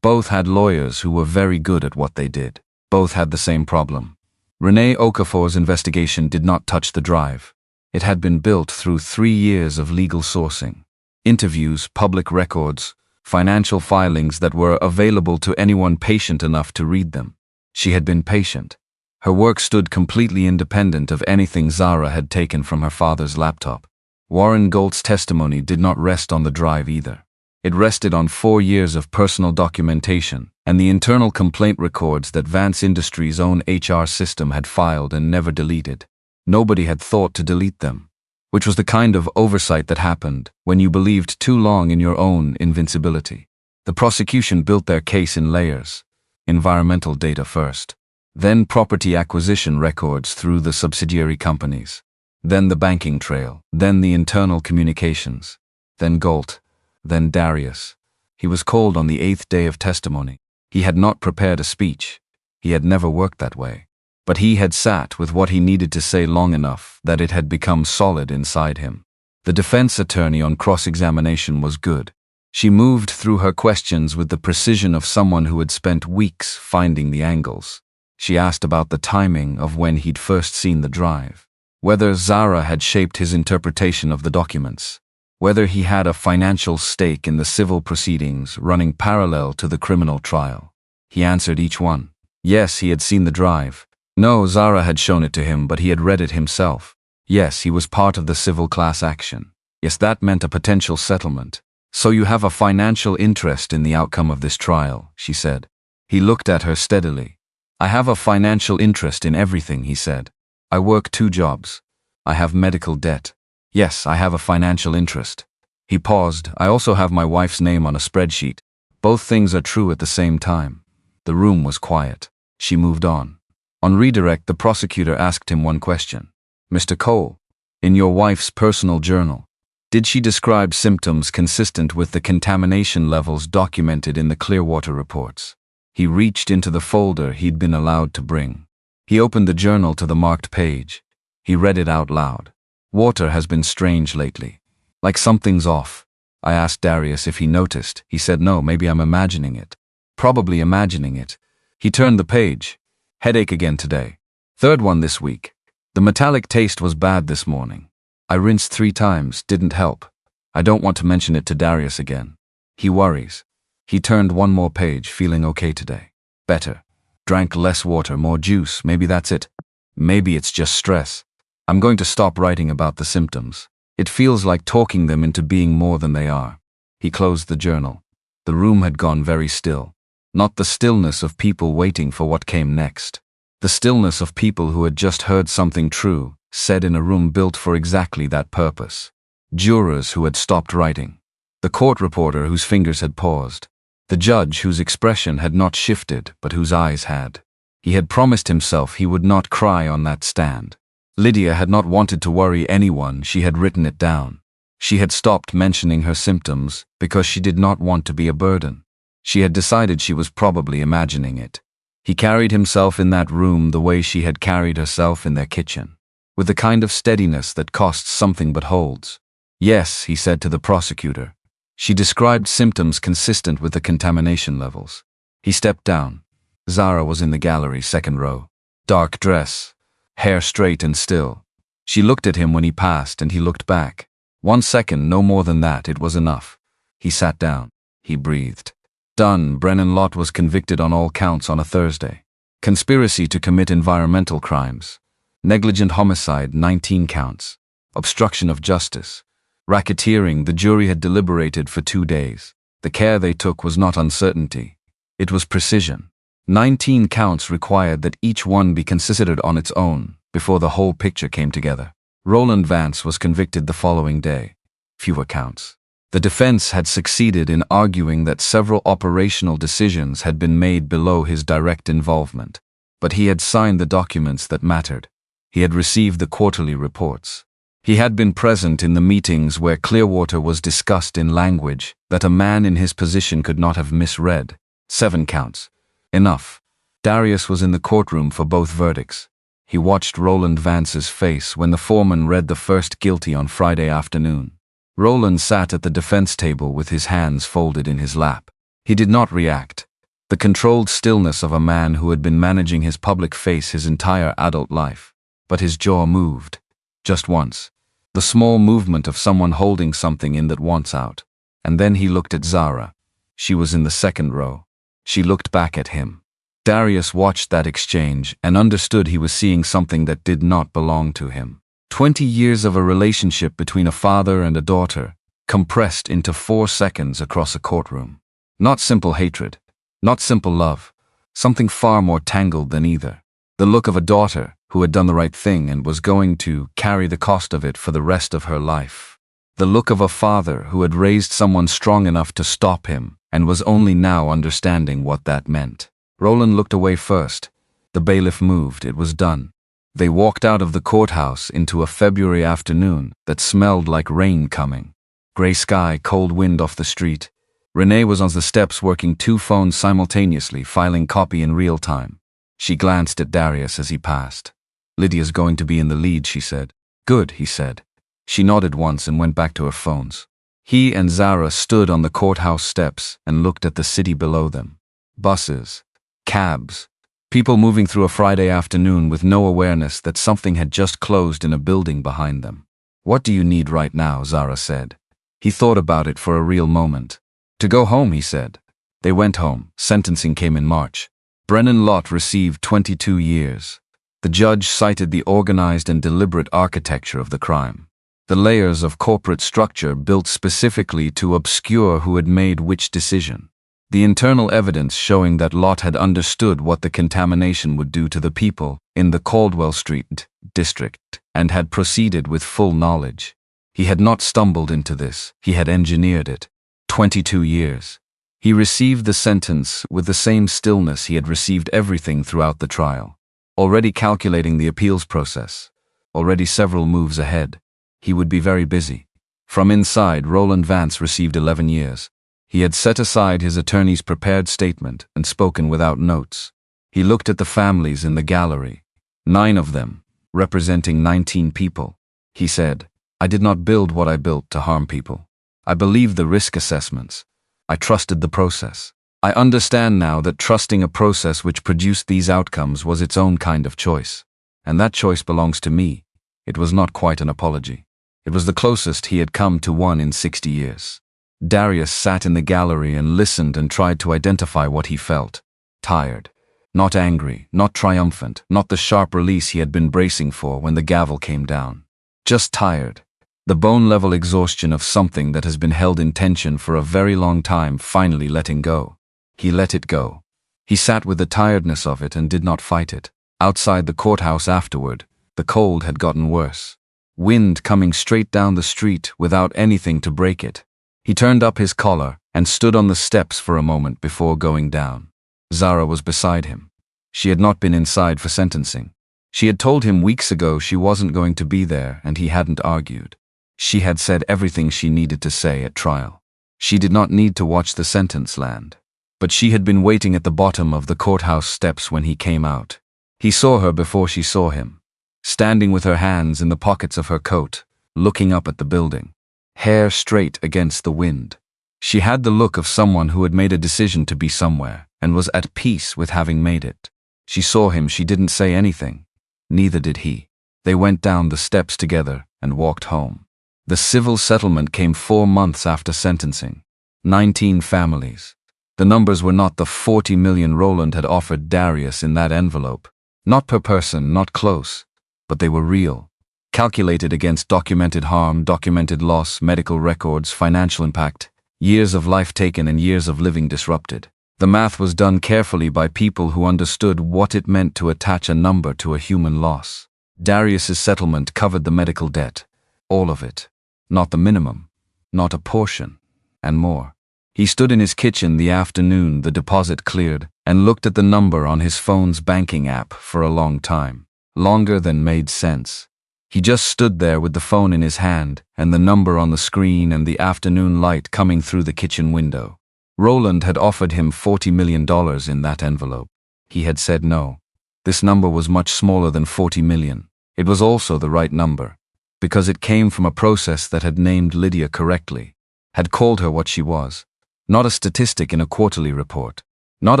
Both had lawyers who were very good at what they did. Both had the same problem. Renee O'Connor's investigation did not touch the drive. It had been built through 3 years of legal sourcing. Interviews, public records, financial filings that were available to anyone patient enough to read them. She had been patient. Her work stood completely independent of anything Zara had taken from her father's laptop. Warren Galt's testimony did not rest on the drive either. It rested on 4 years of personal documentation and the internal complaint records that Vance Industries' own HR system had filed and never deleted. Nobody had thought to delete them, which was the kind of oversight that happened when you believed too long in your own invincibility. The prosecution built their case in layers. Environmental data first. Then property acquisition records through the subsidiary companies. Then the banking trail. Then the internal communications. Then Galt. Then Darius. He was called on the 8th day of testimony. He had not prepared a speech. He had never worked that way. But he had sat with what he needed to say long enough that it had become solid inside him. The defense attorney on cross-examination was good. She moved through her questions with the precision of someone who had spent weeks finding the angles. She asked about the timing of when he'd first seen the drive, whether Zara had shaped his interpretation of the documents, whether he had a financial stake in the civil proceedings running parallel to the criminal trial. He answered each one. Yes, he had seen the drive. No, Zara had shown it to him, but he had read it himself. Yes, he was part of the civil class action. Yes, that meant a potential settlement. So you have a financial interest in the outcome of this trial, she said. He looked at her steadily. I have a financial interest in everything, he said. I work 2 jobs. I have medical debt. Yes, I have a financial interest. He paused. I also have my wife's name on a spreadsheet. Both things are true at the same time. The room was quiet. She moved on. On redirect, the prosecutor asked him one question. Mr. Cole, in your wife's personal journal, did she describe symptoms consistent with the contamination levels documented in the Clearwater reports? He reached into the folder he'd been allowed to bring. He opened the journal to the marked page. He read it out loud. Water has been strange lately. Like something's off. I asked Darius if he noticed. He said no, maybe I'm imagining it. Probably imagining it. He turned the page. Headache again today. 3rd one this week. The metallic taste was bad this morning. I rinsed 3 times, didn't help. I don't want to mention it to Darius again. He worries. He turned one more page, feeling okay today. Better. Drank less water, more juice, maybe that's it. Maybe it's just stress. I'm going to stop writing about the symptoms. It feels like talking them into being more than they are. He closed the journal. The room had gone very still. Not the stillness of people waiting for what came next. The stillness of people who had just heard something true, said in a room built for exactly that purpose. Jurors who had stopped writing. The court reporter whose fingers had paused. The judge whose expression had not shifted, but whose eyes had. He had promised himself he would not cry on that stand. Lydia had not wanted to worry anyone, she had written it down. She had stopped mentioning her symptoms because she did not want to be a burden. She had decided she was probably imagining it. He carried himself in that room the way she had carried herself in their kitchen, with the kind of steadiness that costs something but holds. Yes, he said to the prosecutor. She described symptoms consistent with the contamination levels. He stepped down. Zara was in the gallery, 2nd row. Dark dress, hair straight and still. She looked at him when he passed and he looked back. 1 second, no more than that, it was enough. He sat down. He breathed. Done. Brennan Lott was convicted on all counts on a Thursday. Conspiracy to commit environmental crimes. Negligent homicide, 19 counts. Obstruction of justice. Racketeering. The jury had deliberated for 2 days. The care they took was not uncertainty. It was precision. 19 counts required that each one be considered on its own before the whole picture came together. Roland Vance was convicted the following day. Fewer counts. The defense had succeeded in arguing that several operational decisions had been made below his direct involvement, but he had signed the documents that mattered. He had received the quarterly reports. He had been present in the meetings where Clearwater was discussed in language that a man in his position could not have misread. 7 counts. Enough. Darius was in the courtroom for both verdicts. He watched Roland Vance's face when the foreman read the first guilty on Friday afternoon. Roland sat at the defense table with his hands folded in his lap. He did not react. The controlled stillness of a man who had been managing his public face his entire adult life. But his jaw moved. Just once. The small movement of someone holding something in that wants out. And then he looked at Zara. She was in the 2nd row. She looked back at him. Darius watched that exchange and understood he was seeing something that did not belong to him. 20 years of a relationship between a father and a daughter, compressed into 4 seconds across a courtroom. Not simple hatred, not simple love, something far more tangled than either. The look of a daughter who had done the right thing and was going to carry the cost of it for the rest of her life. The look of a father who had raised someone strong enough to stop him and was only now understanding what that meant. Roland looked away first. The bailiff moved. It was done. They walked out of the courthouse into a February afternoon that smelled like rain coming. Gray sky, cold wind off the street. Renee was on the steps working 2 phones simultaneously, filing copy in real time. She glanced at Darius as he passed. "Lydia's going to be in the lead," she said. "Good," he said. She nodded once and went back to her phones. He and Zara stood on the courthouse steps and looked at the city below them. Buses, cabs, people moving through a Friday afternoon with no awareness that something had just closed in a building behind them. "What do you need right now?" Zara said. He thought about it for a real moment. "To go home," he said. They went home. Sentencing came in March. Brennan Lott received 22 years. The judge cited the organized and deliberate architecture of the crime. The layers of corporate structure built specifically to obscure who had made which decision. The internal evidence showing that Lott had understood what the contamination would do to the people in the Caldwell Street district and had proceeded with full knowledge. He had not stumbled into this, he had engineered it. 22 years. He received the sentence with the same stillness he had received everything throughout the trial. Already calculating the appeals process. Already several moves ahead. He would be very busy. From inside, Roland Vance received 11 years. He had set aside his attorney's prepared statement and spoken without notes. He looked at the families in the gallery. 9 of them, representing 19 people. He said, "I did not build what I built to harm people. I believed the risk assessments. I trusted the process. I understand now that trusting a process which produced these outcomes was its own kind of choice. And that choice belongs to me." It was not quite an apology. It was the closest he had come to one in 60 years. Darius sat in the gallery and listened and tried to identify what he felt. Tired. Not angry, not triumphant, not the sharp release he had been bracing for when the gavel came down. Just tired. The bone-level exhaustion of something that has been held in tension for a very long time finally letting go. He let it go. He sat with the tiredness of it and did not fight it. Outside the courthouse afterward, the cold had gotten worse. Wind coming straight down the street without anything to break it. He turned up his collar and stood on the steps for a moment before going down. Zara was beside him. She had not been inside for sentencing. She had told him weeks ago she wasn't going to be there, and he hadn't argued. She had said everything she needed to say at trial. She did not need to watch the sentence land. But she had been waiting at the bottom of the courthouse steps when he came out. He saw her before she saw him, standing with her hands in the pockets of her coat, looking up at the building, hair straight against the wind. She had the look of someone who had made a decision to be somewhere and was at peace with having made it. She saw him. She didn't say anything. Neither did he. They went down the steps together and walked home. The civil settlement came 4 months after sentencing. 19 families. The numbers were not the 40 million Roland had offered Darius in that envelope. Not per person, not close. But they were real. Calculated against documented harm, documented loss, medical records, financial impact, years of life taken and years of living disrupted. The math was done carefully by people who understood what it meant to attach a number to a human loss. Darius's settlement covered the medical debt. All of it. Not the minimum. Not a portion. And more. He stood in his kitchen the afternoon the deposit cleared and looked at the number on his phone's banking app for a long time. Longer than made sense. He just stood there with the phone in his hand and the number on the screen and the afternoon light coming through the kitchen window. Roland had offered him $40 million in that envelope. He had said no. This number was much smaller than 40 million. It was also the right number, because it came from a process that had named Lydia correctly, had called her what she was. Not a statistic in a quarterly report. Not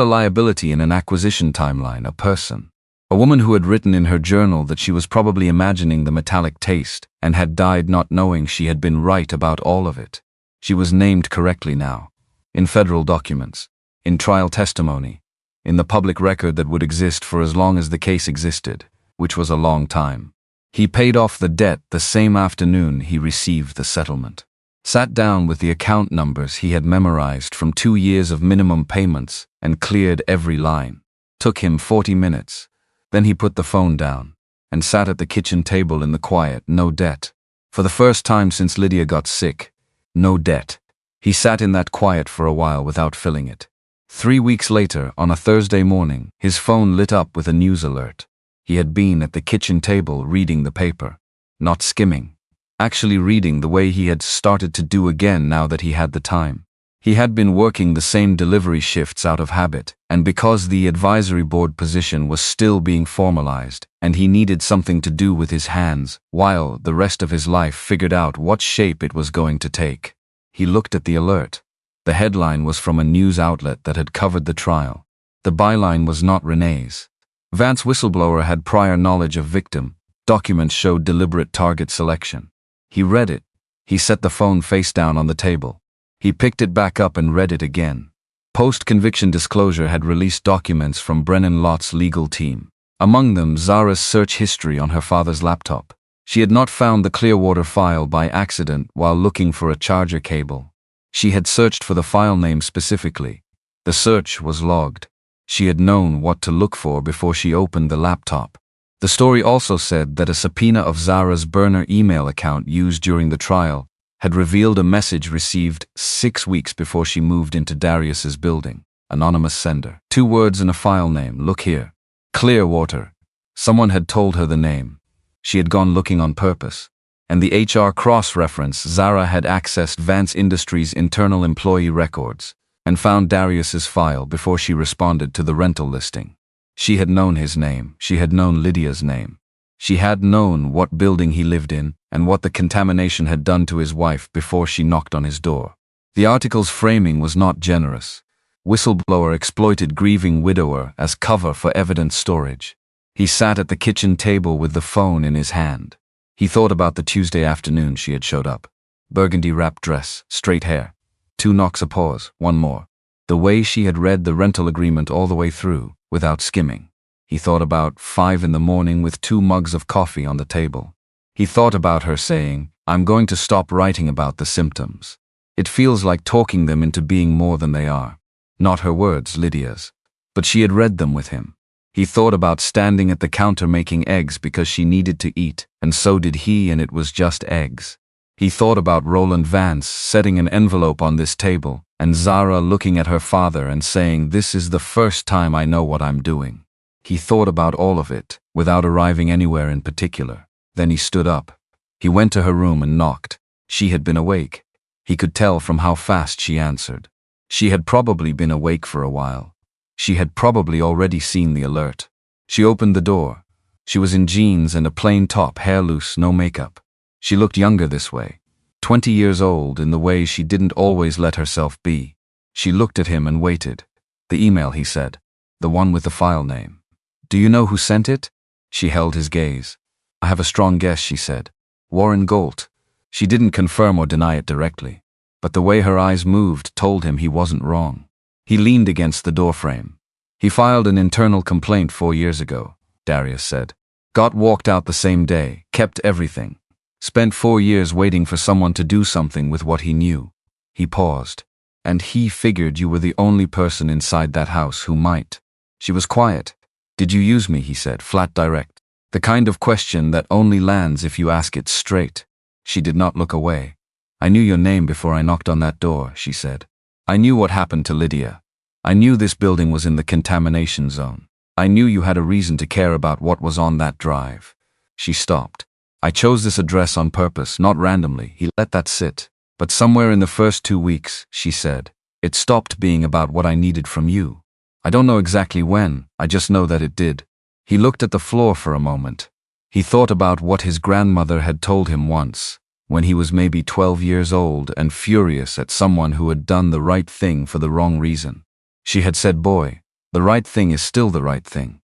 a liability in an acquisition timeline, a person. A woman who had written in her journal that she was probably imagining the metallic taste and had died not knowing she had been right about all of it. She was named correctly now. In federal documents. In trial testimony. In the public record that would exist for as long as the case existed, which was a long time. He paid off the debt the same afternoon he received the settlement. Sat down with the account numbers he had memorized from 2 years of minimum payments and cleared every line. Took him 40 minutes. Then he put the phone down and sat at the kitchen table in the quiet. No debt. For the first time since Lydia got sick. No debt. He sat in that quiet for a while without filling it. 3 weeks later, on a Thursday morning, his phone lit up with a news alert. He had been at the kitchen table reading the paper. Not skimming. Actually reading the way he had started to do again now that he had the time. He had been working the same delivery shifts out of habit, and because the advisory board position was still being formalized, and he needed something to do with his hands, while the rest of his life figured out what shape it was going to take. He looked at the alert. The headline was from a news outlet that had covered the trial. The byline was not Renee's. Vance whistleblower had prior knowledge of victim. Documents showed deliberate target selection. He read it. He set the phone face down on the table. He picked it back up and read it again. Post-conviction disclosure had released documents from Brennan Lott's legal team. Among them, Zara's search history on her father's laptop. She had not found the Clearwater file by accident while looking for a charger cable. She had searched for the file name specifically. The search was logged. She had known what to look for before she opened the laptop. The story also said that a subpoena of Zara's burner email account used during the trial had revealed a message received 6 weeks before she moved into Darius's building. Anonymous sender. 2 words and a file name. Look here. Clearwater. Someone had told her the name. She had gone looking on purpose. And the HR cross-reference, Zara had accessed Vance Industries' internal employee records and found Darius's file before she responded to the rental listing. She had known his name. She had known Lydia's name. She had known what building he lived in and what the contamination had done to his wife before she knocked on his door. The article's framing was not generous. Whistleblower exploited grieving widower as cover for evidence storage. He sat at the kitchen table with the phone in his hand. He thought about the Tuesday afternoon she had showed up. Burgundy-wrapped dress, straight hair. 2 knocks, a pause, 1 more. The way she had read the rental agreement all the way through, without skimming. He thought about 5 in the morning with 2 mugs of coffee on the table. He thought about her saying, "I'm going to stop writing about the symptoms. It feels like talking them into being more than they are." Not her words, Lydia's. But she had read them with him. He thought about standing at the counter making eggs because she needed to eat, and so did he, and it was just eggs. He thought about Roland Vance setting an envelope on this table, and Zara looking at her father and saying, "This is the first time I know what I'm doing." He thought about all of it, without arriving anywhere in particular. Then he stood up. He went to her room and knocked. She had been awake. He could tell from how fast she answered. She had probably been awake for a while. She had probably already seen the alert. She opened the door. She was in jeans and a plain top, hair loose, no makeup. She looked younger this way. 20 years old in the way she didn't always let herself be. She looked at him and waited. "The email," he said. "The one with the file name. Do you know who sent it?" She held his gaze. "I have a strong guess," she said. "Warren Galt." She didn't confirm or deny it directly, but the way her eyes moved told him he wasn't wrong. He leaned against the doorframe. "He filed an internal complaint 4 years ago," Darius said. "Got walked out the same day, kept everything. Spent 4 years waiting for someone to do something with what he knew." He paused. "And he figured you were the only person inside that house who might." She was quiet. "Did you use me?" he said, flat direct. The kind of question that only lands if you ask it straight. She did not look away. "I knew your name before I knocked on that door," she said. "I knew what happened to Lydia. I knew this building was in the contamination zone. I knew you had a reason to care about what was on that drive." She stopped. "I chose this address on purpose, not randomly." He let that sit. "But somewhere in the first 2 weeks," she said, "it stopped being about what I needed from you. I don't know exactly when, I just know that it did." He looked at the floor for a moment. He thought about what his grandmother had told him once, when he was maybe 12 years old and furious at someone who had done the right thing for the wrong reason. She had said, "Boy, the right thing is still the right thing.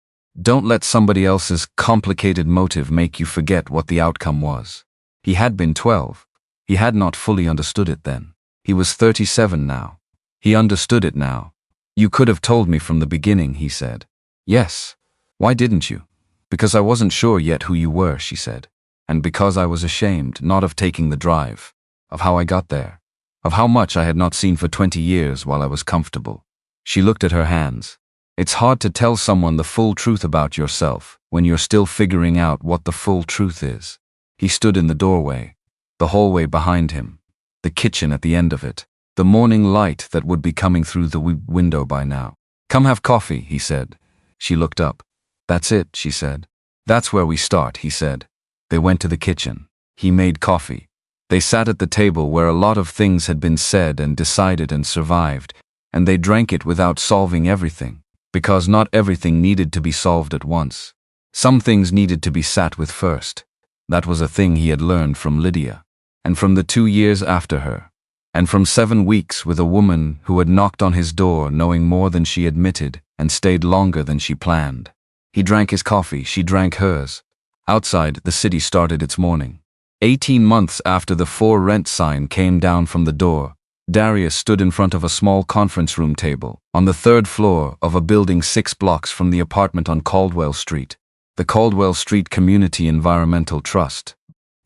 Don't let somebody else's complicated motive make you forget what the outcome was." He had been 12. He had not fully understood it then. He was 37 now. He understood it now. "You could have told me from the beginning," he said. "Yes. Why didn't you?" "Because I wasn't sure yet who you were," she said. "And because I was ashamed, not of taking the drive, of how I got there, of how much I had not seen for 20 years while I was comfortable." She looked at her hands. "It's hard to tell someone the full truth about yourself when you're still figuring out what the full truth is." He stood in the doorway, the hallway behind him, the kitchen at the end of it. the morning light that would be coming through the window by now. "Come have coffee," he said. She looked up. "That's it," she said. "That's where we start," he said. They went to the kitchen. He made coffee. They sat at the table where a lot of things had been said and decided and survived, and they drank it without solving everything, because not everything needed to be solved at once. Some things needed to be sat with first. That was a thing he had learned from Lydia, and from the 2 years after her, and from 7 weeks with a woman who had knocked on his door knowing more than she admitted and stayed longer than she planned. He drank his coffee, she drank hers. Outside, the city started its morning. 18 months after the "for rent" sign came down from the door, Darius stood in front of a small conference room table on the 3rd floor of a building 6 blocks from the apartment on Caldwell Street, the Caldwell Street Community Environmental Trust.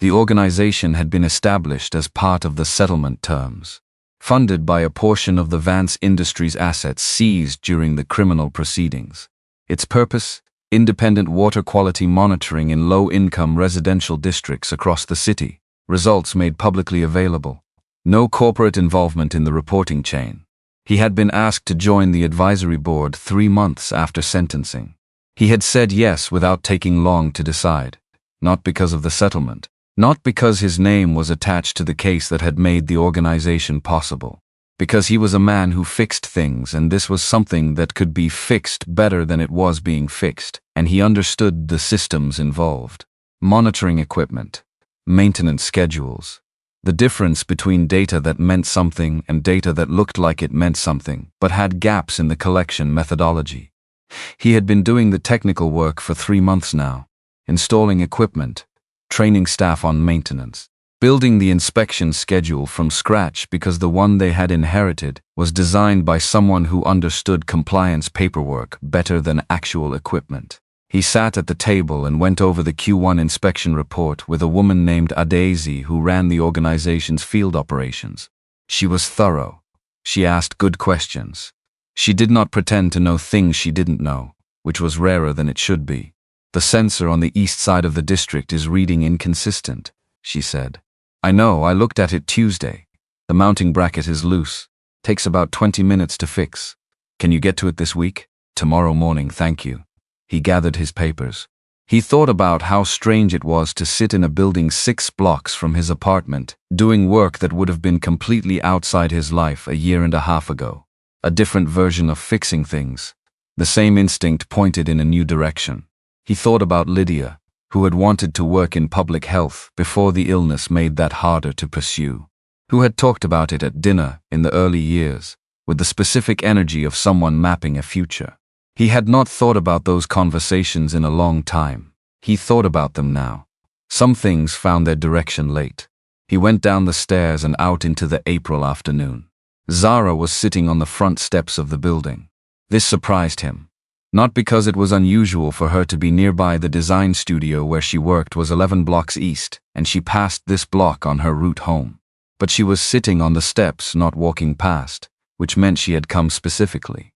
The organization had been established as part of the settlement terms, funded by a portion of the Vance Industries assets seized during the criminal proceedings. Its purpose: independent water quality monitoring in low-income residential districts across the city, results made publicly available. No corporate involvement in the reporting chain. He had been asked to join the advisory board 3 months after sentencing. He had said yes without taking long to decide. Not because of the settlement. Not because his name was attached to the case that had made the organization possible. Because he was a man who fixed things, and this was something that could be fixed better than it was being fixed, and he understood the systems involved. Monitoring equipment. Maintenance schedules. The difference between data that meant something and data that looked like it meant something, but had gaps in the collection methodology. He had been doing the technical work for 3 months now. Installing equipment. Training staff on maintenance. Building the inspection schedule from scratch because the one they had inherited was designed by someone who understood compliance paperwork better than actual equipment. He sat at the table and went over the Q1 inspection report with a woman named Adaisy who ran the organization's field operations. She was thorough. She asked good questions. She did not pretend to know things she didn't know, which was rarer than it should be. "The sensor on the east side of the district is reading inconsistent," she said. "I know, I looked at it Tuesday. The mounting bracket is loose. Takes about 20 minutes to fix. Can you get to it this week?" "Tomorrow morning, thank you." He gathered his papers. He thought about how strange it was to sit in a building 6 blocks from his apartment, doing work that would have been completely outside his life a year and a half ago. A different version of fixing things. The same instinct pointed in a new direction. He thought about Lydia, who had wanted to work in public health before the illness made that harder to pursue, who had talked about it at dinner in the early years, with the specific energy of someone mapping a future. He had not thought about those conversations in a long time. He thought about them now. Some things found their direction late. He went down the stairs and out into the April afternoon. Zara was sitting on the front steps of the building. This surprised him. Not because it was unusual for her to be nearby. The design studio where she worked was 11 blocks east, and she passed this block on her route home. But she was sitting on the steps, not walking past, which meant she had come specifically.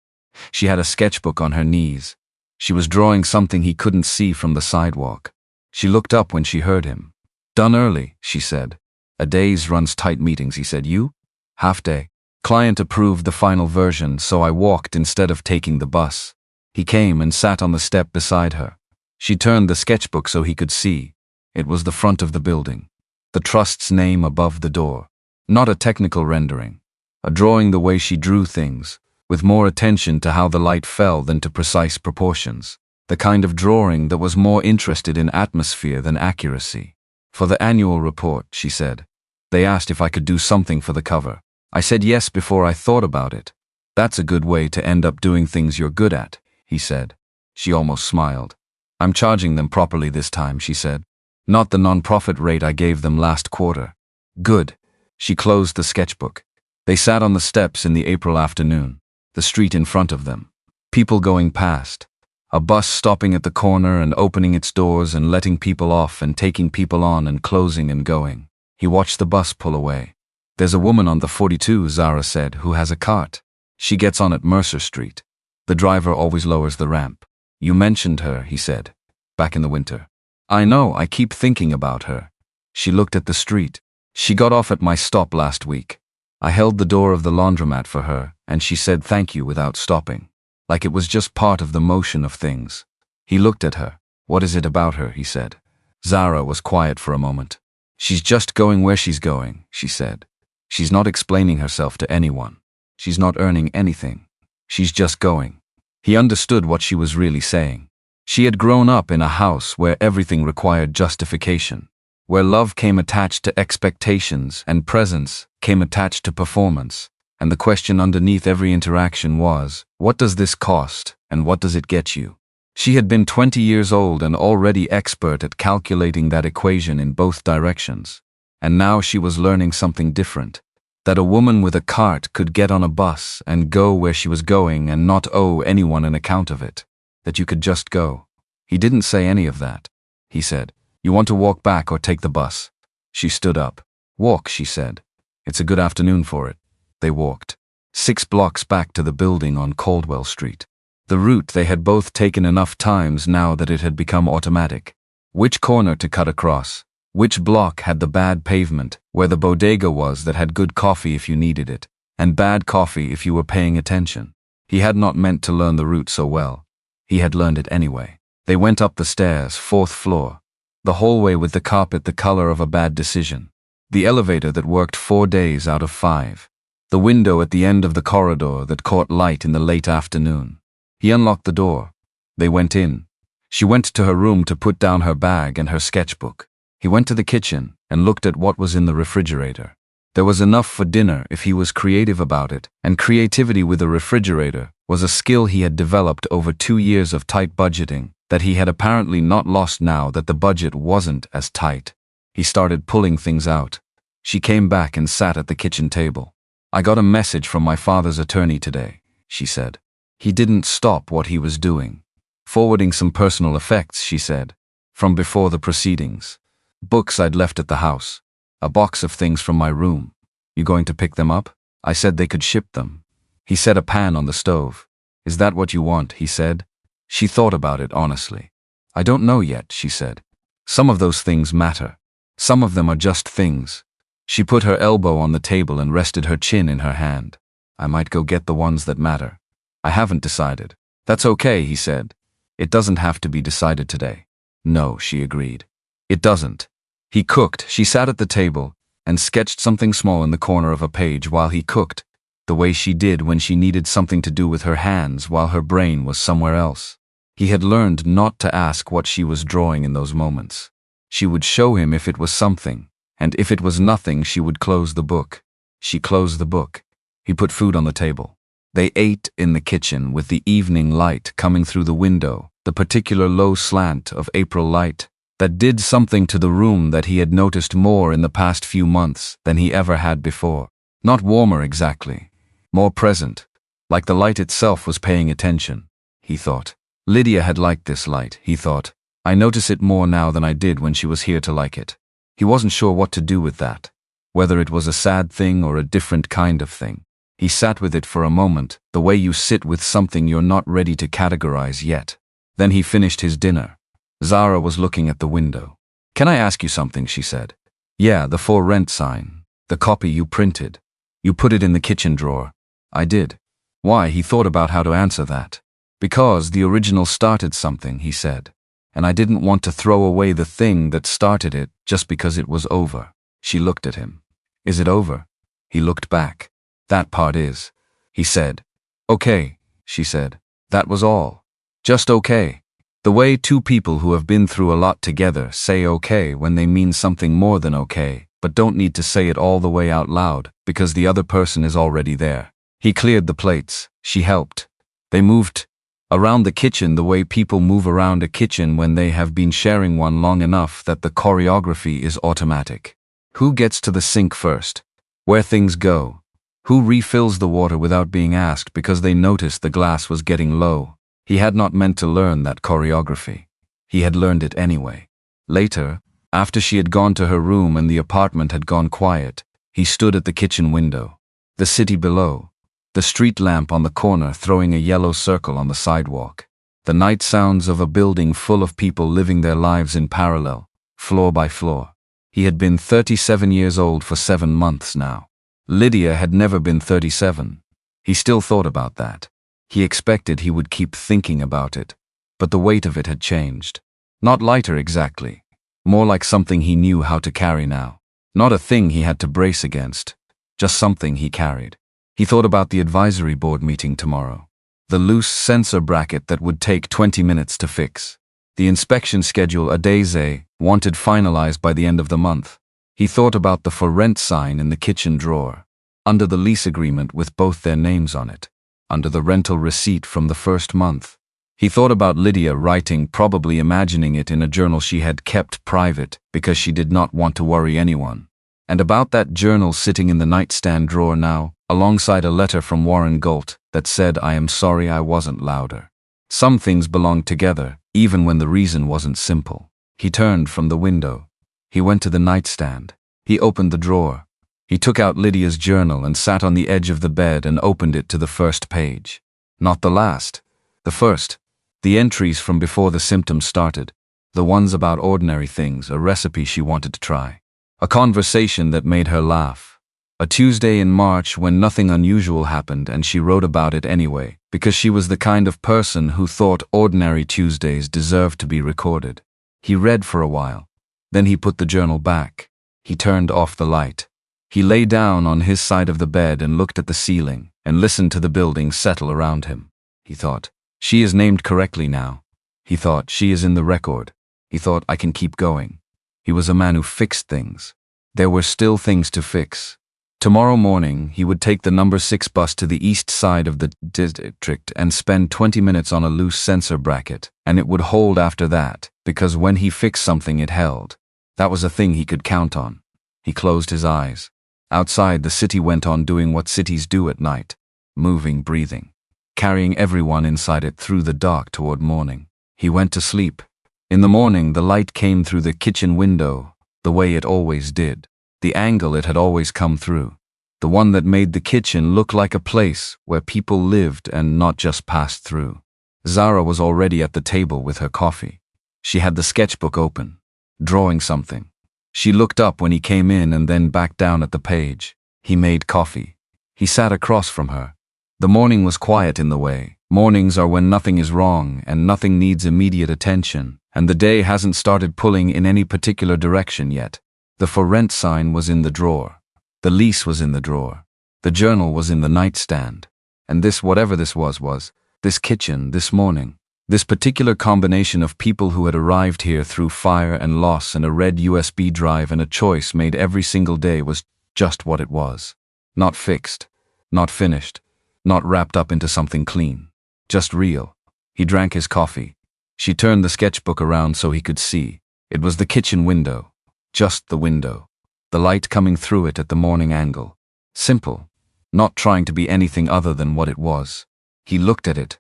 She had a sketchbook on her knees. She was drawing something he couldn't see from the sidewalk. She looked up when she heard him. "Done early," she said. "A day's runs tight meetings," he said. "You?" "Half day. Client approved the final version, so I walked instead of taking the bus." He came and sat on the step beside her. She turned the sketchbook so he could see. It was the front of the building. The trust's name above the door. Not a technical rendering. A drawing the way she drew things, with more attention to how the light fell than to precise proportions. The kind of drawing that was more interested in atmosphere than accuracy. "For the annual report," she said. "They asked if I could do something for the cover. I said yes before I thought about it. That's a good way to end up doing things you're good at," he said. She almost smiled. "I'm charging them properly this time," she said. "Not the non-profit rate I gave them last quarter." "Good." She closed the sketchbook. They sat on the steps in the April afternoon, the street in front of them. People going past. A bus stopping at the corner and opening its doors and letting people off and taking people on and closing and going. He watched the bus pull away. "There's a woman on the 42, Zara said, who has a cart. She gets on at Mercer Street. The driver always lowers the ramp." "You mentioned her," he said, "back in the winter." "I know, I keep thinking about her." She looked at the street. "She got off at my stop last week." I held the door of the laundromat for her, and she said thank you without stopping. Like it was just part of the motion of things. He looked at her. What is it about her, he said. Zara was quiet for a moment. She's just going where she's going, she said. She's not explaining herself to anyone. She's not earning anything. She's just going. He understood what she was really saying. She had grown up in a house where everything required justification, where love came attached to expectations and presence came attached to performance, and the question underneath every interaction was, what does this cost and what does it get you? She had been 20 years old and already expert at calculating that equation in both directions, and now she was learning something different, that a woman with a cart could get on a bus and go where she was going and not owe anyone an account of it, that you could just go. He didn't say any of that. He said, you want to walk back or take the bus? She stood up. Walk, she said. It's a good afternoon for it. They walked. 6 blocks back to the building on Caldwell Street. The route they had both taken enough times now that it had become automatic. Which corner to cut across? Which block had the bad pavement, where the bodega was that had good coffee if you needed it, and bad coffee if you were paying attention? He had not meant to learn the route so well. He had learned it anyway. They went up the stairs, 4th floor. The hallway with the carpet the color of a bad decision. The elevator that worked 4 days out of 5. The window at the end of the corridor that caught light in the late afternoon. He unlocked the door. They went in. She went to her room to put down her bag and her sketchbook. He went to the kitchen and looked at what was in the refrigerator. There was enough for dinner if he was creative about it, and creativity with a refrigerator was a skill he had developed over 2 years of tight budgeting that he had apparently not lost now that the budget wasn't as tight. He started pulling things out. She came back and sat at the kitchen table. I got a message from my father's attorney today, she said. He didn't stop what he was doing. Forwarding some personal effects, she said, from before the proceedings. Books I'd left at the house. A box of things from my room. You going to pick them up? I said they could ship them. He set a pan on the stove. Is that what you want? He said. She thought about it honestly. I don't know yet, she said. Some of those things matter. Some of them are just things. She put her elbow on the table and rested her chin in her hand. I might go get the ones that matter. I haven't decided. That's okay, he said. It doesn't have to be decided today. No, she agreed. It doesn't. He cooked. She sat at the table and sketched something small in the corner of a page while he cooked, the way she did when she needed something to do with her hands while her brain was somewhere else. He had learned not to ask what she was drawing in those moments. She would show him if it was something, and if it was nothing, she would close the book. She closed the book. He put food on the table. They ate in the kitchen with the evening light coming through the window, the particular low slant of April light that did something to the room that he had noticed more in the past few months than he ever had before. Not warmer exactly, more present, like the light itself was paying attention, he thought. Lydia had liked this light, he thought. I notice it more now than I did when she was here to like it. He wasn't sure what to do with that, whether it was a sad thing or a different kind of thing. He sat with it for a moment, the way you sit with something you're not ready to categorize yet. Then he finished his dinner. Zara was looking at the window. Can I ask you something, she said. Yeah, the for rent sign. The copy you printed. You put it in the kitchen drawer. I did. Why? He thought about how to answer that. Because the original started something, he said. And I didn't want to throw away the thing that started it just because it was over. She looked at him. Is it over? He looked back. That part is. He said. Okay, she said. That was all. Just okay. The way two people who have been through a lot together say okay when they mean something more than okay, but don't need to say it all the way out loud because the other person is already there. He cleared the plates. She helped. They moved around the kitchen the way people move around a kitchen when they have been sharing one long enough that the choreography is automatic. Who gets to the sink first? Where things go? Who refills the water without being asked because they noticed the glass was getting low? He had not meant to learn that choreography. He had learned it anyway. Later, after she had gone to her room and the apartment had gone quiet, he stood at the kitchen window. The city below. The street lamp on the corner throwing a yellow circle on the sidewalk. The night sounds of a building full of people living their lives in parallel, floor by floor. He had been 37 years old for 7 months now. Lydia had never been 37. He still thought about that. He expected he would keep thinking about it, but the weight of it had changed. Not lighter exactly, more like something he knew how to carry now. Not a thing he had to brace against, just something he carried. He thought about the advisory board meeting tomorrow. The loose sensor bracket that would take 20 minutes to fix. The inspection schedule a days wanted finalized by the end of the month. He thought about the for rent sign in the kitchen drawer, under the lease agreement with both their names on it, under the rental receipt from the first month. He thought about Lydia writing, probably imagining it in a journal she had kept private because she did not want to worry anyone. And about that journal sitting in the nightstand drawer now, alongside a letter from Warren Galt that said, "I am sorry I wasn't louder." Some things belonged together, even when the reason wasn't simple. He turned from the window. He went to the nightstand. He opened the drawer. He took out Lydia's journal and sat on the edge of the bed and opened it to the first page. Not the last. The first. The entries from before the symptoms started. The ones about ordinary things, a recipe she wanted to try. A conversation that made her laugh. A Tuesday in March when nothing unusual happened and she wrote about it anyway, because she was the kind of person who thought ordinary Tuesdays deserved to be recorded. He read for a while. Then he put the journal back. He turned off the light. He lay down on his side of the bed and looked at the ceiling and listened to the building settle around him. He thought, she is named correctly now. He thought, she is in the record. He thought, I can keep going. He was a man who fixed things. There were still things to fix. Tomorrow morning, he would take the number 6 bus to the east side of the district and spend 20 minutes on a loose sensor bracket, and it would hold after that, because when he fixed something it held. That was a thing he could count on. He closed his eyes. Outside, the city went on doing what cities do at night, moving, breathing, carrying everyone inside it through the dark toward morning. He went to sleep. In the morning, the light came through the kitchen window, the way it always did, the angle it had always come through, the one that made the kitchen look like a place where people lived and not just passed through. Zara was already at the table with her coffee. She had the sketchbook open, drawing something. She looked up when he came in and then back down at the page. He made coffee. He sat across from her. The morning was quiet in the way. Mornings are when nothing is wrong and nothing needs immediate attention, and the day hasn't started pulling in any particular direction yet. The for rent sign was in the drawer. The lease was in the drawer. The journal was in the nightstand. And this, whatever this was this kitchen, this morning. This particular combination of people who had arrived here through fire and loss and a red USB drive and a choice made every single day was just what it was. Not fixed. Not finished. Not wrapped up into something clean. Just real. He drank his coffee. She turned the sketchbook around so he could see. It was the kitchen window. Just the window. The light coming through it at the morning angle. Simple. Not trying to be anything other than what it was. He looked at it.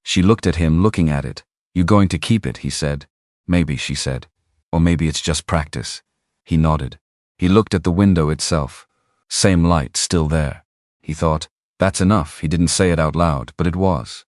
She looked at him looking at it. You going to keep it, he said. Maybe, she said. Or maybe it's just practice. He nodded. He looked at the window itself. Same light, still there. He thought, that's enough. He didn't say it out loud, but it was.